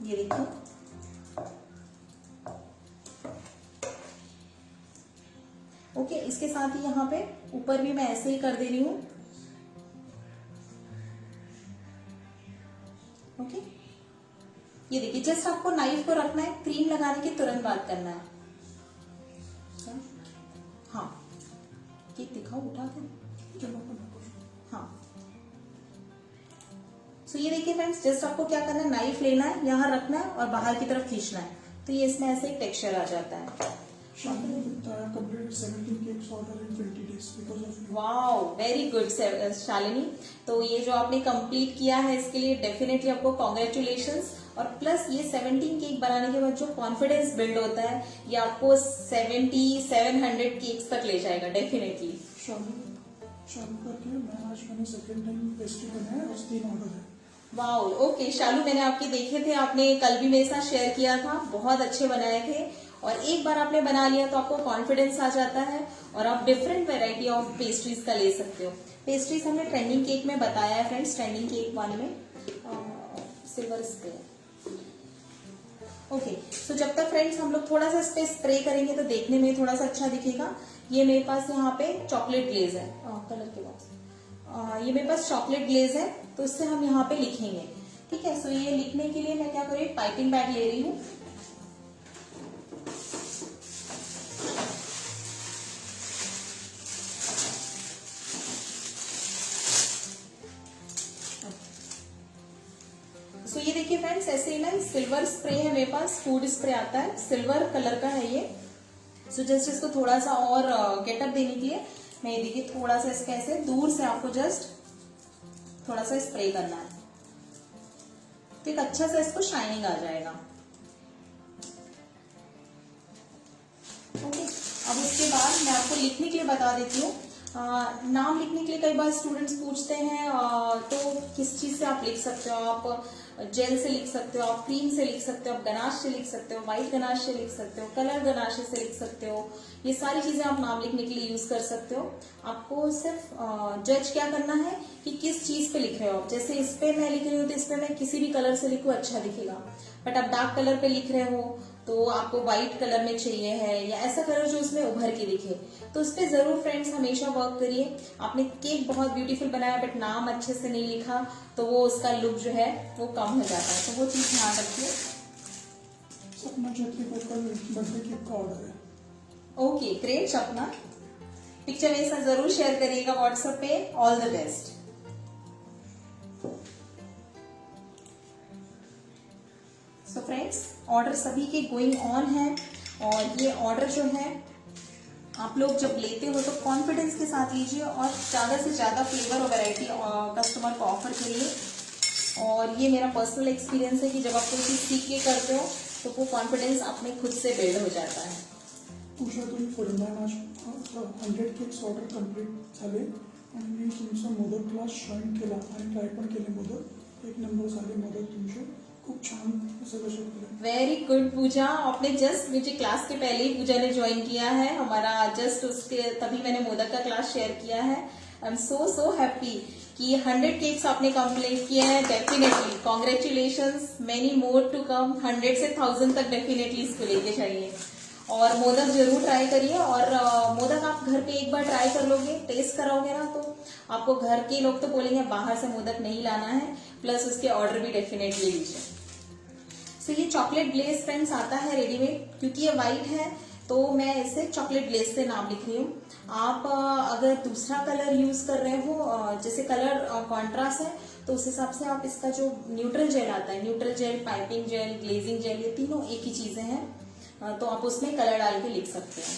ये देखिए, ओके, इसके साथ ही यहाँ पे ऊपर भी मैं ऐसे ही कर दे रही हूँ। ओके, ये देखिए, जस्ट आपको नाइफ को रखना है, क्रीम लगाने के तुरंत बाद करना है। हाँ, केक दिखाओ, उठा के। चलो हाँ, सो ये देखिए फ्रेंड्स, जस्ट आपको क्या करना है, नाइफ लेना है, यहाँ रखना है और बाहर की तरफ खींचना है, तो ये इसमें ऐसे एक टेक्सचर आ जाता है। Shantanu Gupta completed 17 cakes order in 20 days because of you. Wow, very good Shalini. तो ये जो आपने कंप्लीट किया है इसके लिए डेफिनेटली आपको कॉन्ग्रेचुलेशंस। और प्लस ये 17 केक बनाने के बाद जो कॉन्फिडेंस बिल्ड होता है ये आपको 700 केक्स तक ले जाएगा डेफिनेटली। शालू करके मैंने सेकंड टाइम पेस्ट्री बनाया और 3 ऑर्डर है। वाओ, ओके शालू, मैंने आपके देखे थे, आपने कल भी मेरे साथ शेयर किया था, बहुत अच्छे बनाए थे। और एक बार आपने बना लिया तो आपको कॉन्फिडेंस आ जाता है और आप डिफरेंट वैरायटी ऑफ पेस्ट्रीज का ले सकते हो। पेस्ट्रीज हमने ट्रेंडिंग केक में बताया है फ्रेंड्स, ट्रेंडिंग केक 1 में सिल्वर स्प्रे। ओके, सो जब तक फ्रेंड्स हम लोग थोड़ा सा इस पे स्प्रे करेंगे तो देखने में थोड़ा सा अच्छा दिखेगा। ये मेरे पास यहाँ पे चॉकलेट ग्लेज है, कलर के बाद ये मेरे पास चॉकलेट ग्लेज है, तो इससे हम यहाँ पे लिखेंगे। ठीक है, सो ये लिखने के लिए मैं क्या करूँ, पाइपिंग बैग ले रही हूँ। सो ये देखिए फ्रेंड्स, ऐसे ही ना सिल्वर स्प्रे है मेरे पास, फूड स्प्रे आता है, सिल्वर कलर का है ये। सो जस्ट इसको थोड़ा सा और गेटअप देने के लिए मैं ये देखिए थोड़ा सा इसके ऐसे दूर से आपको जस्ट थोड़ा सा स्प्रे करना है, तो एक अच्छा सा इसको शाइनिंग आ जाएगा। ओके, अब उसके बाद मैं आपको लिखने के लिए बता देती हूँ। नाम लिखने के लिए कई बार स्टूडेंट्स पूछते हैं, तो किस चीज से आप लिख सकते हो, आप जेल से लिख सकते हो, आप क्रीम से लिख सकते हो, आप गनाश से लिख सकते हो, व्हाइट गनाश से लिख सकते हो, कलर गनाश से लिख सकते हो। ये सारी चीजें आप नाम लिखने के लिए यूज कर सकते हो। आपको सिर्फ जज क्या करना है कि किस चीज पे लिख रहे हो आप। जैसे इस पे मैं लिख रही हूँ तो इस पे मैं किसी भी कलर से लिखूं अच्छा दिखेगा, बट आप डार्क कलर पे लिख रहे हो तो आपको व्हाइट कलर में चाहिए है, या ऐसा कलर जो उसमें उभर के दिखे, तो उस पर जरूर फ्रेंड्स हमेशा वर्क करिए। आपने केक बहुत ब्यूटीफुल बनाया बट नाम अच्छे से नहीं लिखा तो वो उसका लुक जो है वो कम हो जाता है, तो वो चीज ध्यान रखिए। सपना चौधरी को कल बर्थडे केक का ऑर्डर है। ओके ग्रेट सपना, पिक्चर मेरे साथ जरूर शेयर करिएगा व्हाट्सएप पे। All the best. So friends, order सभी के गोइंग ऑन है, और ये ऑर्डर जो है आप लोग जब लेते हो तो कॉन्फिडेंस के साथ लीजिए और ज्यादा से ज्यादा फ्लेवर और वैरायटी कस्टमर को ऑफर करिए। और ये मेरा पर्सनल एक्सपीरियंस है कि जब आप कोई चीज सीख के करते हो तो वो कॉन्फिडेंस अपने खुद से बिल्ड हो जाता है। उषा तुम्ही फुलंदान आज 100 केक्स ऑर्डर कंप्लीट झाले आणि मी तुमचा मोदक क्लास जॉईन केला आणि ट्राय पण केले मोदक, 1 नंबर झाले मोदक तुमचे, खूप छान असं कसं केलं। वेरी गुड पूजा, आपने जस्ट मुझे क्लास के पहले ही पूजा ने ज्वाइन किया है हमारा, जस्ट उसके तभी मैंने मोदक का क्लास शेयर किया है। आई एम सो हैप्पी कि 100 केक्स आपने कंप्लीट किए हैं। Definitely congratulations, many more to come, 100 से 1000 तक डेफिनेटली इसको लेके जाइए। और मोदक जरूर ट्राई करिए, और मोदक आप घर पे एक बार ट्राई कर लोगे, टेस्ट कराओगे ना, तो आपको घर के लोग तो बोलेंगे बाहर से मोदक नहीं लाना है, प्लस उसके ऑर्डर भी डेफिनेटली लीजिए। सो ये चॉकलेट ग्लेज फ्रेंड्स आता है रेडीमेड, क्योंकि ये व्हाइट है तो मैं इसे चॉकलेट ग्लेज से नाम लिख रही हूँ। आप अगर दूसरा कलर यूज कर रहे हो, जैसे कलर कॉन्ट्रास्ट है, तो उस हिसाब से आप इसका जो न्यूट्रल जेल आता है, neutral gel, piping gel, glazing gel, ये तीनों एक ही चीजें हैं, तो आप उसमें कलर डाल के लिख सकते हैं।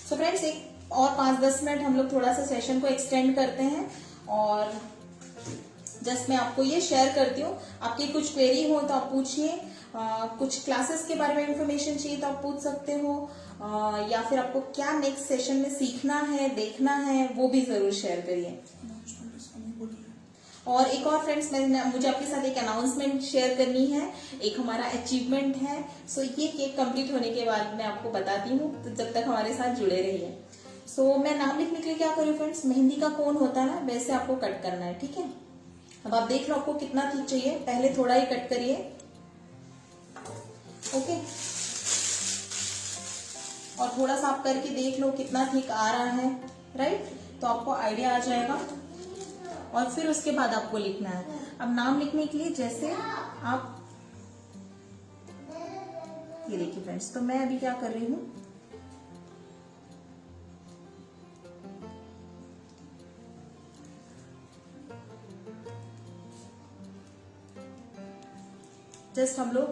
सो फ्रेंड्स, एक और 5-10 मिनट हम लोग थोड़ा सा सेशन को एक्सटेंड करते हैं, और जस्ट मैं आपको ये शेयर करती हूँ। आपकी कुछ क्वेरी हो तो आप पूछिए, कुछ क्लासेस के बारे में इंफॉर्मेशन चाहिए तो आप पूछ सकते हो, या फिर आपको क्या नेक्स्ट सेशन में सीखना है, देखना है, वो भी जरूर शेयर करिए। और एक और फ्रेंड्स, मुझे आपके साथ एक अनाउंसमेंट शेयर करनी है, एक हमारा अचीवमेंट है। सो ये केक कंप्लीट होने के बाद मैं आपको बताती हूँ, तो जब तक हमारे साथ जुड़े रहिए। सो मैं नाम लिखने के लिए क्या करूँ फ्रेंड्स, मेहंदी का कोन होता है ना, वैसे आपको कट करना है, ठीक है। अब आप देख लो आपको कितना थिक चाहिए, पहले थोड़ा ही कट करिए, ओके। और थोड़ा सा आप करके देख लो कितना थिक आ रहा है, राइट, तो आपको आइडिया आ जाएगा। और फिर उसके बाद आपको लिखना है। अब नाम लिखने के लिए जैसे आप ये देखिए फ्रेंड्स, तो मैं अभी क्या कर रही हूँ, जस्ट हम लोग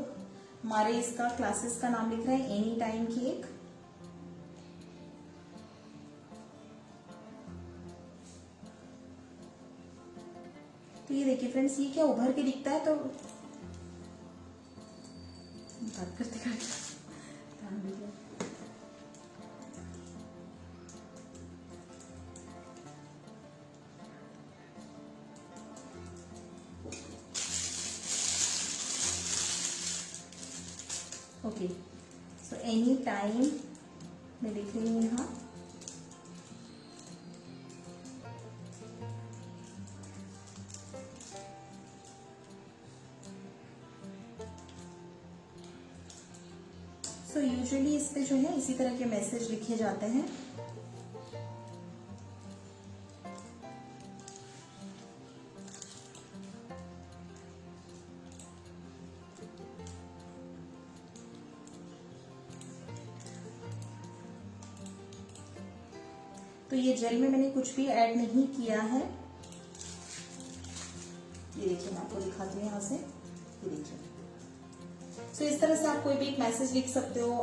हमारे इसका क्लासेस का नाम लिख रहे हैं एनी टाइम केक। तो ये देखिए फ्रेंड्स, ये क्या उभर के दिखता है, तो बात करते करते ओके। सो एनी टाइम मैं लिख रही हूँ यहाँ। सो यूजुअली इस पे जो है इसी तरह के मैसेज लिखे जाते हैं। तो ये जेल में मैंने कुछ भी ऐड नहीं किया है। ये देखिए, मैं आपको दिखाती हूँ यहाँ से, ये देखिए। सो इस तरह से आप कोई भी एक मैसेज लिख सकते हो,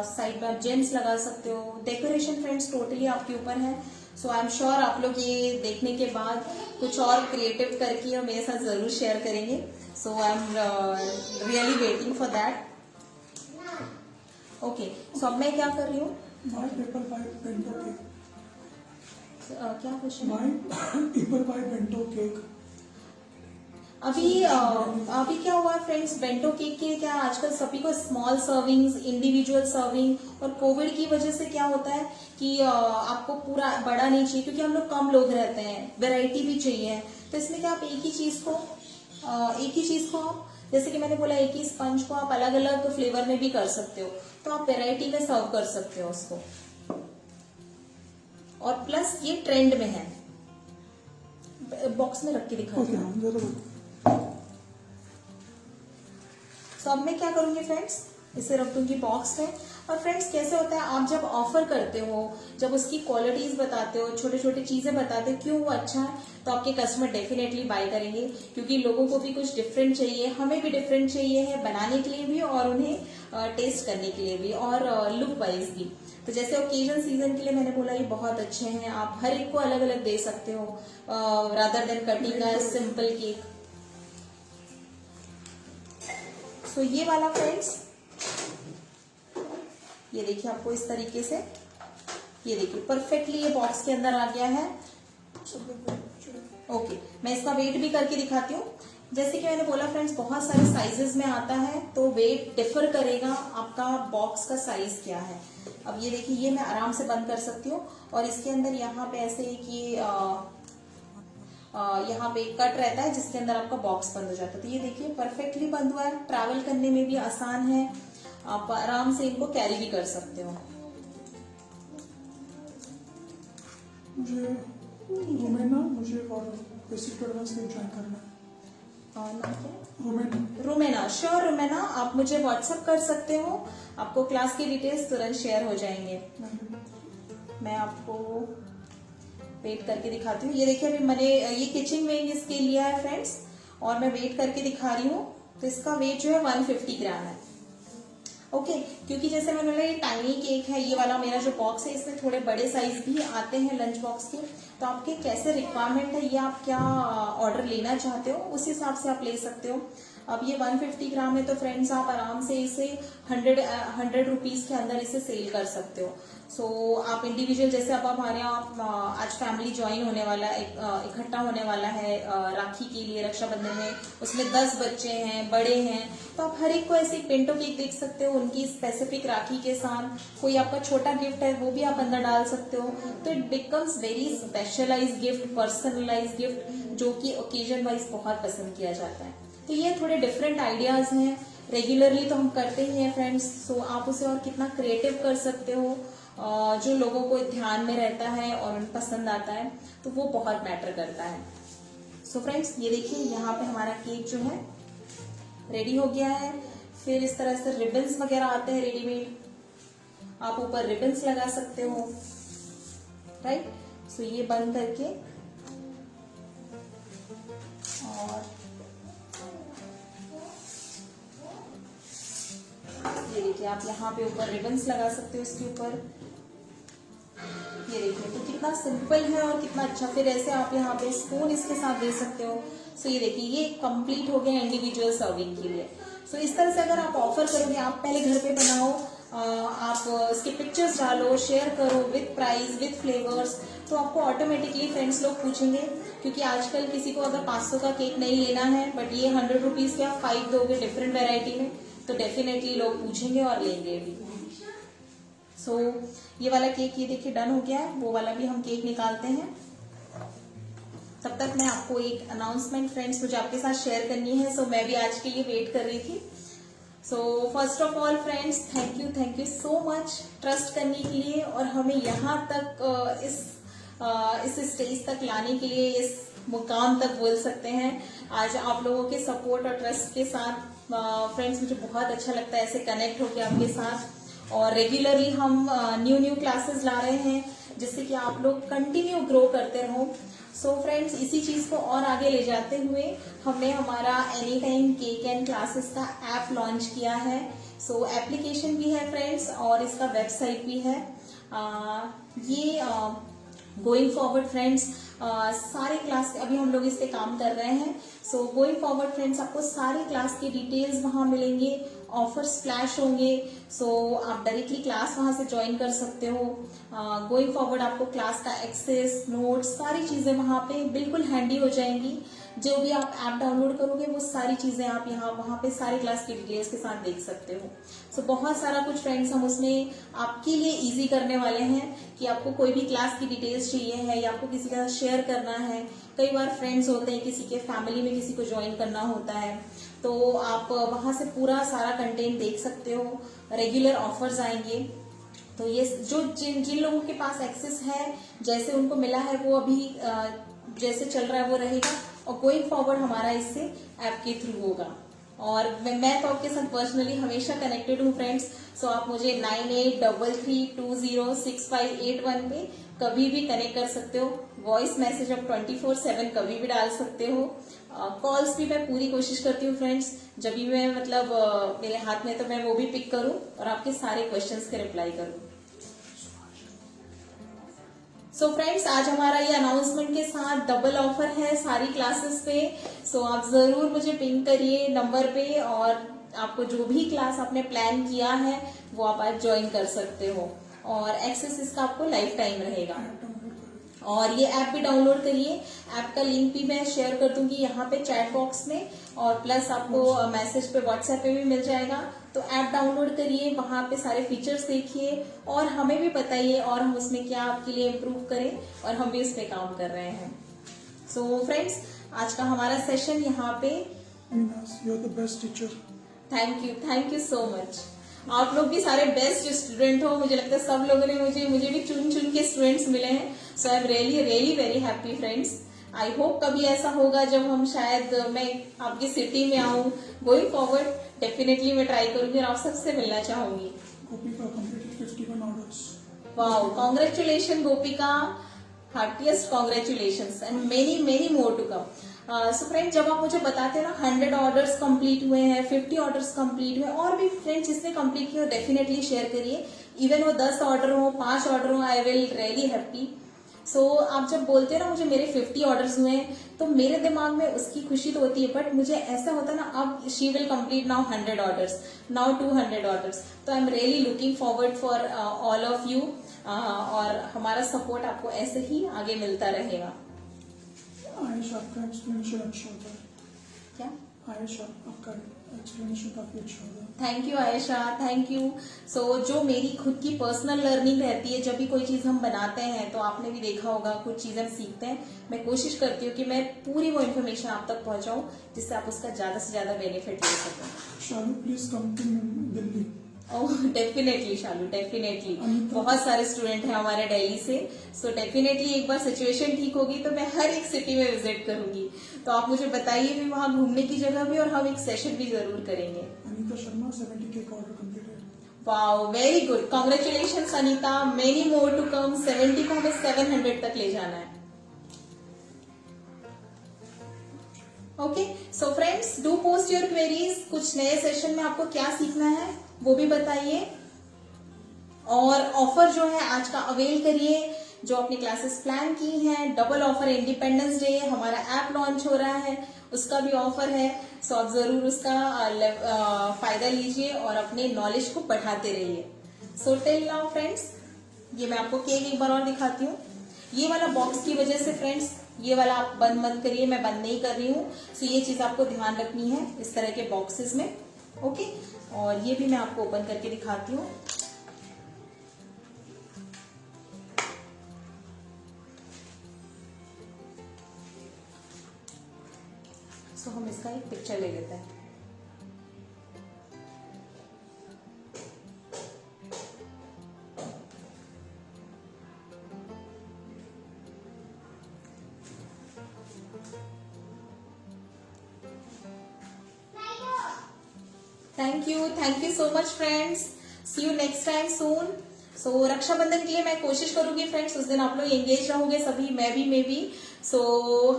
साइड में आप जेम्स लगा सकते हो। डेकोरेशन फ्रेंड्स टोटली आपके ऊपर है। सो आई एम श्योर आप लोग ये देखने के बाद कुछ और क्रिएटिव करके और मेरे साथ जरूर शेयर करेंगे। So I am really waiting for that. Okay, so अब मैं क्या कर रही हूँ, by paper by bento cake. क्या question? By paper by bento cake. अभी क्या हुआ है फ्रेंड्स, बेंटो केक के क्या आजकल सभी को स्मॉल सर्विंग्स, इंडिविजुअल सर्विंग, और कोविड की वजह से क्या होता है कि आपको पूरा बड़ा नहीं चाहिए, क्योंकि हम लोग कम लोग रहते हैं, वैरायटी भी चाहिए। तो इसमें क्या आप एक ही चीज को आप, जैसे कि मैंने बोला, एक ही स्पंज को आप अलग अलग फ्लेवर में भी कर सकते हो, तो आप वैरायटी में सर्व कर सकते हो उसको। और प्लस ये ट्रेंड में है। बॉक्स में रख के दिखाती हूँ। तो अब मैं क्या करूंगी फ्रेंड्स, इसे रख दूंगी बॉक्स में। और फ्रेंड्स कैसे होता है, आप जब ऑफर करते हो, जब उसकी क्वालिटीज बताते हो, छोटे छोटे चीजें बताते हो क्यों वो अच्छा है, तो आपके कस्टमर डेफिनेटली बाय करेंगे, क्योंकि लोगों को भी कुछ डिफरेंट चाहिए, हमें भी डिफरेंट चाहिए है, बनाने के लिए भी और उन्हें टेस्ट करने के लिए भी, और लुक वाइज भी। तो जैसे ओकेजन सीजन के लिए मैंने बोला ये बहुत अच्छे हैं, आप हर एक को अलग अलग दे सकते हो, rather than cutting a simple cake. तो ये वाला फ्रेंड्स, ये देखिए आपको इस तरीके से, ये देखिए परफेक्टली ये बॉक्स के अंदर आ गया है। ओके, मैं इसका वेट भी करके दिखाती हूँ। जैसे कि मैंने बोला फ्रेंड्स, बहुत सारे साइजेस में आता है, तो वेट डिफर करेगा आपका बॉक्स का साइज क्या है। अब ये देखिए, ये मैं आराम से बंद कर सकती हूँ, और इसके अंदर यहाँ पे ऐसे कि यहाँ पे कट रहता है जिसके अंदर आपका बॉक्स बंद हो जाता है। तो ये देखिए परफेक्टली बंद हुआ है, ट्रैवल करने में भी आसान है, आप आराम से इनको कैरी भी कर सकते हो। मुझे रोमेना, मुझे और बेसिक एडवांस में ज्वाइन करना है। नाम क्या? रोमेना। श्योर रोमेना, आप मुझे व्हाट्सएप कर सकते हो, आपको क्लास की डिटेल्स तुरंत शेयर हो जाएंगे। मैं आपको वेट करके दिखाती हूँ। ये देखिए, अभी मैंने ये किचन वेट इसके लिया है फ्रेंड्स, और मैं वेट करके दिखा रही हूँ। तो इसका वेट जो है 150 ग्राम है। ओके, क्योंकि जैसे मैंने बोला ये टाइनी केक है, ये वाला मेरा जो बॉक्स है, इसमें थोड़े बड़े साइज भी आते हैं लंच बॉक्स के। तो आपके कैसे रिक्वायरमेंट है, ये आप क्या ऑर्डर लेना चाहते हो, उस हिसाब से आप ले सकते हो। अब ये 150 ग्राम है, तो फ्रेंड्स आप आराम से इसे 100 रुपीज के अंदर इसे सेल कर सकते हो। सो आप इंडिविजुअल, जैसे अब हमारे यहाँ आज फैमिली ज्वाइन होने वाला है, इकट्ठा होने वाला है राखी के लिए, रक्षाबंधन में, उसमें 10 बच्चे हैं, बड़े हैं, तो आप हर एक को ऐसे बेंटो केक देख सकते हो, उनकी स्पेसिफिक राखी के साथ। कोई आपका छोटा गिफ्ट है वो भी आप अंदर डाल सकते हो, तो it becomes very specialise gift, personalise gift, जो कि ओकेजन वाइज बहुत पसंद किया जाता है। तो ये थोड़े डिफरेंट आइडियाज हैं, रेगुलरली तो हम करते ही हैं फ्रेंड्स। सो आप उसे और कितना क्रिएटिव कर सकते हो, जो लोगों को ध्यान में रहता है और उन्हें पसंद आता है, तो वो बहुत मैटर करता है। सो फ्रेंड्स, ये देखिए यहाँ पे हमारा केक जो है रेडी हो गया है। फिर इस तरह से रिबन्स वगैरह आते हैं रेडीमेड, आप ऊपर रिबन्स लगा सकते हो, राइट। सो ये बंद करके, और ये देखिए, आप यहाँ पे ऊपर रिबन्स लगा सकते हो इसके ऊपर। ये देखिए, तो कितना सिंपल है और कितना अच्छा। फिर ऐसे आप यहाँ पे स्पून इसके साथ दे सकते हो। सो ये देखिए, ये कंप्लीट हो गया इंडिविजुअल सर्विंग के लिए। सो इस तरह से अगर आप ऑफर करोगे, आप पहले घर पे बनाओ, आप इसके पिक्चर्स डालो, शेयर करो विथ प्राइस विथ फ्लेवर्स, तो आपको ऑटोमेटिकली फ्रेंड्स लोग पूछेंगे। क्योंकि आजकल किसी को अगर 500 का केक नहीं लेना है, बट ये 100 रुपीज के आप 5 दोगे डिफरेंट वेराइटी में, तो डेफिनेटली लोग पूछेंगे और लेंगे भी। सो ये वाला केक ये देखिए डन हो गया है, वो वाला भी हम केक निकालते हैं। तब तक मैं आपको एक अनाउंसमेंट फ्रेंड्स मुझे आपके साथ शेयर करनी है। सो मैं भी आज के लिए वेट कर रही थी। So first of all friends, thank you so much trust करने के लिए और हमें यहाँ तक इस स्टेज तक लाने के लिए, इस मुकाम तक बोल सकते हैं। आज आप लोगों के सपोर्ट और ट्रस्ट के साथ फ्रेंड्स मुझे बहुत अच्छा लगता है ऐसे कनेक्ट होकर आपके साथ। और रेगुलरली हम न्यू क्लासेस ला रहे हैं जिससे कि आप लोग कंटिन्यू ग्रो करते रहो। सो फ्रेंड्स, इसी चीज को और आगे ले जाते हुए हमने हमारा any time cake and classes का ऐप लॉन्च किया है। सो एप्लीकेशन भी है फ्रेंड्स और इसका वेबसाइट भी है। ये गोइंग फॉरवर्ड फ्रेंड्स सारे क्लास अभी हम लोग इस पे काम कर रहे हैं। सो गोइंग फॉरवर्ड फ्रेंड्स आपको सारी क्लास की डिटेल्स वहां मिलेंगे, ऑफर्स फ्लैश होंगे। सो आप डायरेक्टली क्लास वहां से ज्वाइन कर सकते हो। गोइंग फॉरवर्ड आपको क्लास का एक्सेस, नोट्स, सारी चीजें वहां पे बिल्कुल हैंडी हो जाएंगी। जो भी आप ऐप डाउनलोड करोगे वो सारी चीजें आप यहाँ वहां पे सारी क्लास की डिटेल्स के साथ देख सकते हो। सो बहुत सारा कुछ फ्रेंड्स हम उसमें आपके लिए इजी करने वाले हैं कि आपको कोई भी क्लास की डिटेल्स चाहिए है या आपको किसी का शेयर करना है। कई बार फ्रेंड्स होते हैं, किसी के फैमिली में किसी को ज्वाइन करना होता है, तो आप वहां से पूरा सारा कंटेंट देख सकते हो। रेगुलर ऑफर्स आएंगे, तो ये जो जिन लोगों के पास एक्सेस है, जैसे उनको मिला है वो अभी जैसे चल रहा है वो रहेगा और गोइंग फॉरवर्ड हमारा इससे ऐप के थ्रू होगा। और मैं तो आपके साथ पर्सनली हमेशा कनेक्टेड हूँ फ्रेंड्स। सो आप मुझे 9833206581 पे कभी भी कनेक्ट कर सकते हो। वॉइस मैसेज आप 24/7 कभी भी डाल सकते हो। कॉल्स भी मैं पूरी कोशिश करती हूँ फ्रेंड्स, जब भी मैं मतलब मेरे हाथ में तो मैं वो भी पिक करूँ और आपके सारे क्वेश्चंस के रिप्लाई करूँ। सो फ्रेंड्स, आज हमारा ये अनाउंसमेंट के साथ डबल ऑफर है सारी क्लासेस पे। सो आप जरूर मुझे पिंग करिए नंबर पे और आपको जो भी क्लास आपने प्लान किया है वो आप आज ज्वाइन कर सकते हो और एक्सेस इसका आपको लाइफ टाइम रहेगा। और ये ऐप भी डाउनलोड करिए। ऐप का लिंक भी मैं शेयर कर दूंगी यहाँ पे चैट बॉक्स में और प्लस आपको मैसेज पे व्हाट्सएप पे भी मिल जाएगा। तो ऐप डाउनलोड करिए, वहां पे सारे फीचर्स देखिए और हमें भी बताइए और हम उसमें क्या आपके लिए इम्प्रूव करें और हम भी उस पर काम कर रहे हैं। सो फ्रेंड्स, आज का हमारा सेशन यहाँ पे। You are the best teacher. Thank you so much. आप लोग भी सारे बेस्ट स्टूडेंट हो। मुझे लगता है सब लोगों ने मुझे भी चुन के स्टूडेंट्स मिले हैं। So I am really very happy friends. I hope कभी ऐसा होगा जब हम शायद मैं आपकी सिटी में आऊँ। गोइंग फॉरवर्ड डेफिनेटली मैं ट्राई करूंगी और आप सबसे मिलना चाहूंगी। गोपिका completed 51 orders. Wow, congratulation Gopika, heartiest congratulations and many more to come. So friend, जब आप मुझे बताते हैं ना 100 ऑर्डर्स कंप्लीट हुए हैं, 50 ऑर्डर्स कंप्लीट हुए, और भी फ्रेंड्स जिसने कंप्लीट किया डेफिनेटली शेयर करिए। इवन वो 10 ऑर्डर हो, 5 ऑर्डर हो, आई विल रियली हैप्पी। सो आप जब बोलते हैं ना मुझे मेरे 50 ऑर्डर्स हुए हैं, तो मेरे दिमाग में उसकी खुशी तो होती है, बट मुझे ऐसा होता है ना अब she will complete now 100 orders, now 200 orders. तो I am really looking forward for all of you और हमारा सपोर्ट आपको ऐसे ही आगे मिलता रहेगा। आयशा, आपका एक्सप्लेनेशन अच्छा होता है। क्या? आयशा, आपका एक्सप्लेनेशन काफी अच्छा होता है। Thank you Ayesha, thank you. So जो मेरी खुद की पर्सनल लर्निंग रहती है, जब भी कोई चीज हम बनाते हैं तो आपने भी देखा होगा कुछ चीजें हम सीखते हैं, मैं कोशिश करती हूँ कि मैं पूरी वो इन्फॉर्मेशन आप तक पहुंचाऊं जिससे आप उसका ज्यादा से ज्यादा बेनिफिट ले सकें। Shalu, please come to Delhi. Oh definitely Shalu, definitely. बहुत सारे स्टूडेंट हैं हमारे दिल्ली से। सो डेफिनेटली एक बार सिचुएशन ठीक होगी तो मैं हर एक सिटी में विजिट करूंगी। तो आप मुझे बताइए भी वहां घूमने की जगह भी, और हम एक सेशन भी जरूर करेंगे। Anita Sharma, 70 cake order completed. Wow, very good, congratulations Anita, many more to come. 70 को हमें 700 तक ले जाना है। Okay, so friends, do post your queries. कुछ नए सेशन में आपको क्या सीखना है वो भी बताइए। और ऑफर जो है आज का अवेल करिए, जो अपनी क्लासेस प्लान की हैं। डबल ऑफर, इंडिपेंडेंस डे हमारा ऐप लॉन्च हो रहा है, उसका भी ऑफर है। सो आप जरूर उसका फायदा लीजिए और अपने नॉलेज को बढ़ाते रहिए। सो टिल नाउ फ्रेंड्स, ये मैं आपको केक एक बार और दिखाती हूँ। ये वाला बॉक्स की वजह से फ्रेंड्स, ये वाला आप बंद मत करिए, मैं बंद नहीं कर रही हूँ। सो ये चीज आपको ध्यान रखनी है इस तरह के बॉक्सेस में, ओके। और ये भी मैं आपको ओपन करके दिखाती हूँ। सो हम इसका एक पिक्चर ले लेते हैं। Thank you so much friends. See you next time soon. So Rakshabandhan के लिए मैं कोशिश करूंगी फ्रेंड्स, उस दिन आप लोग एंगेज रहोगे सभी, मैं भी। सो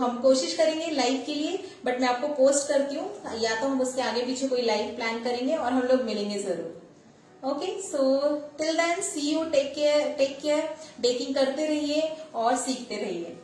हम कोशिश करेंगे लाइव के लिए, बट मैं आपको पोस्ट करती हूँ, या तो हम उसके आगे पीछे कोई लाइव प्लान करेंगे और हम लोग मिलेंगे जरूर। Okay, so till then see you, take care. Baking करते रहिए और सीखते रहिए।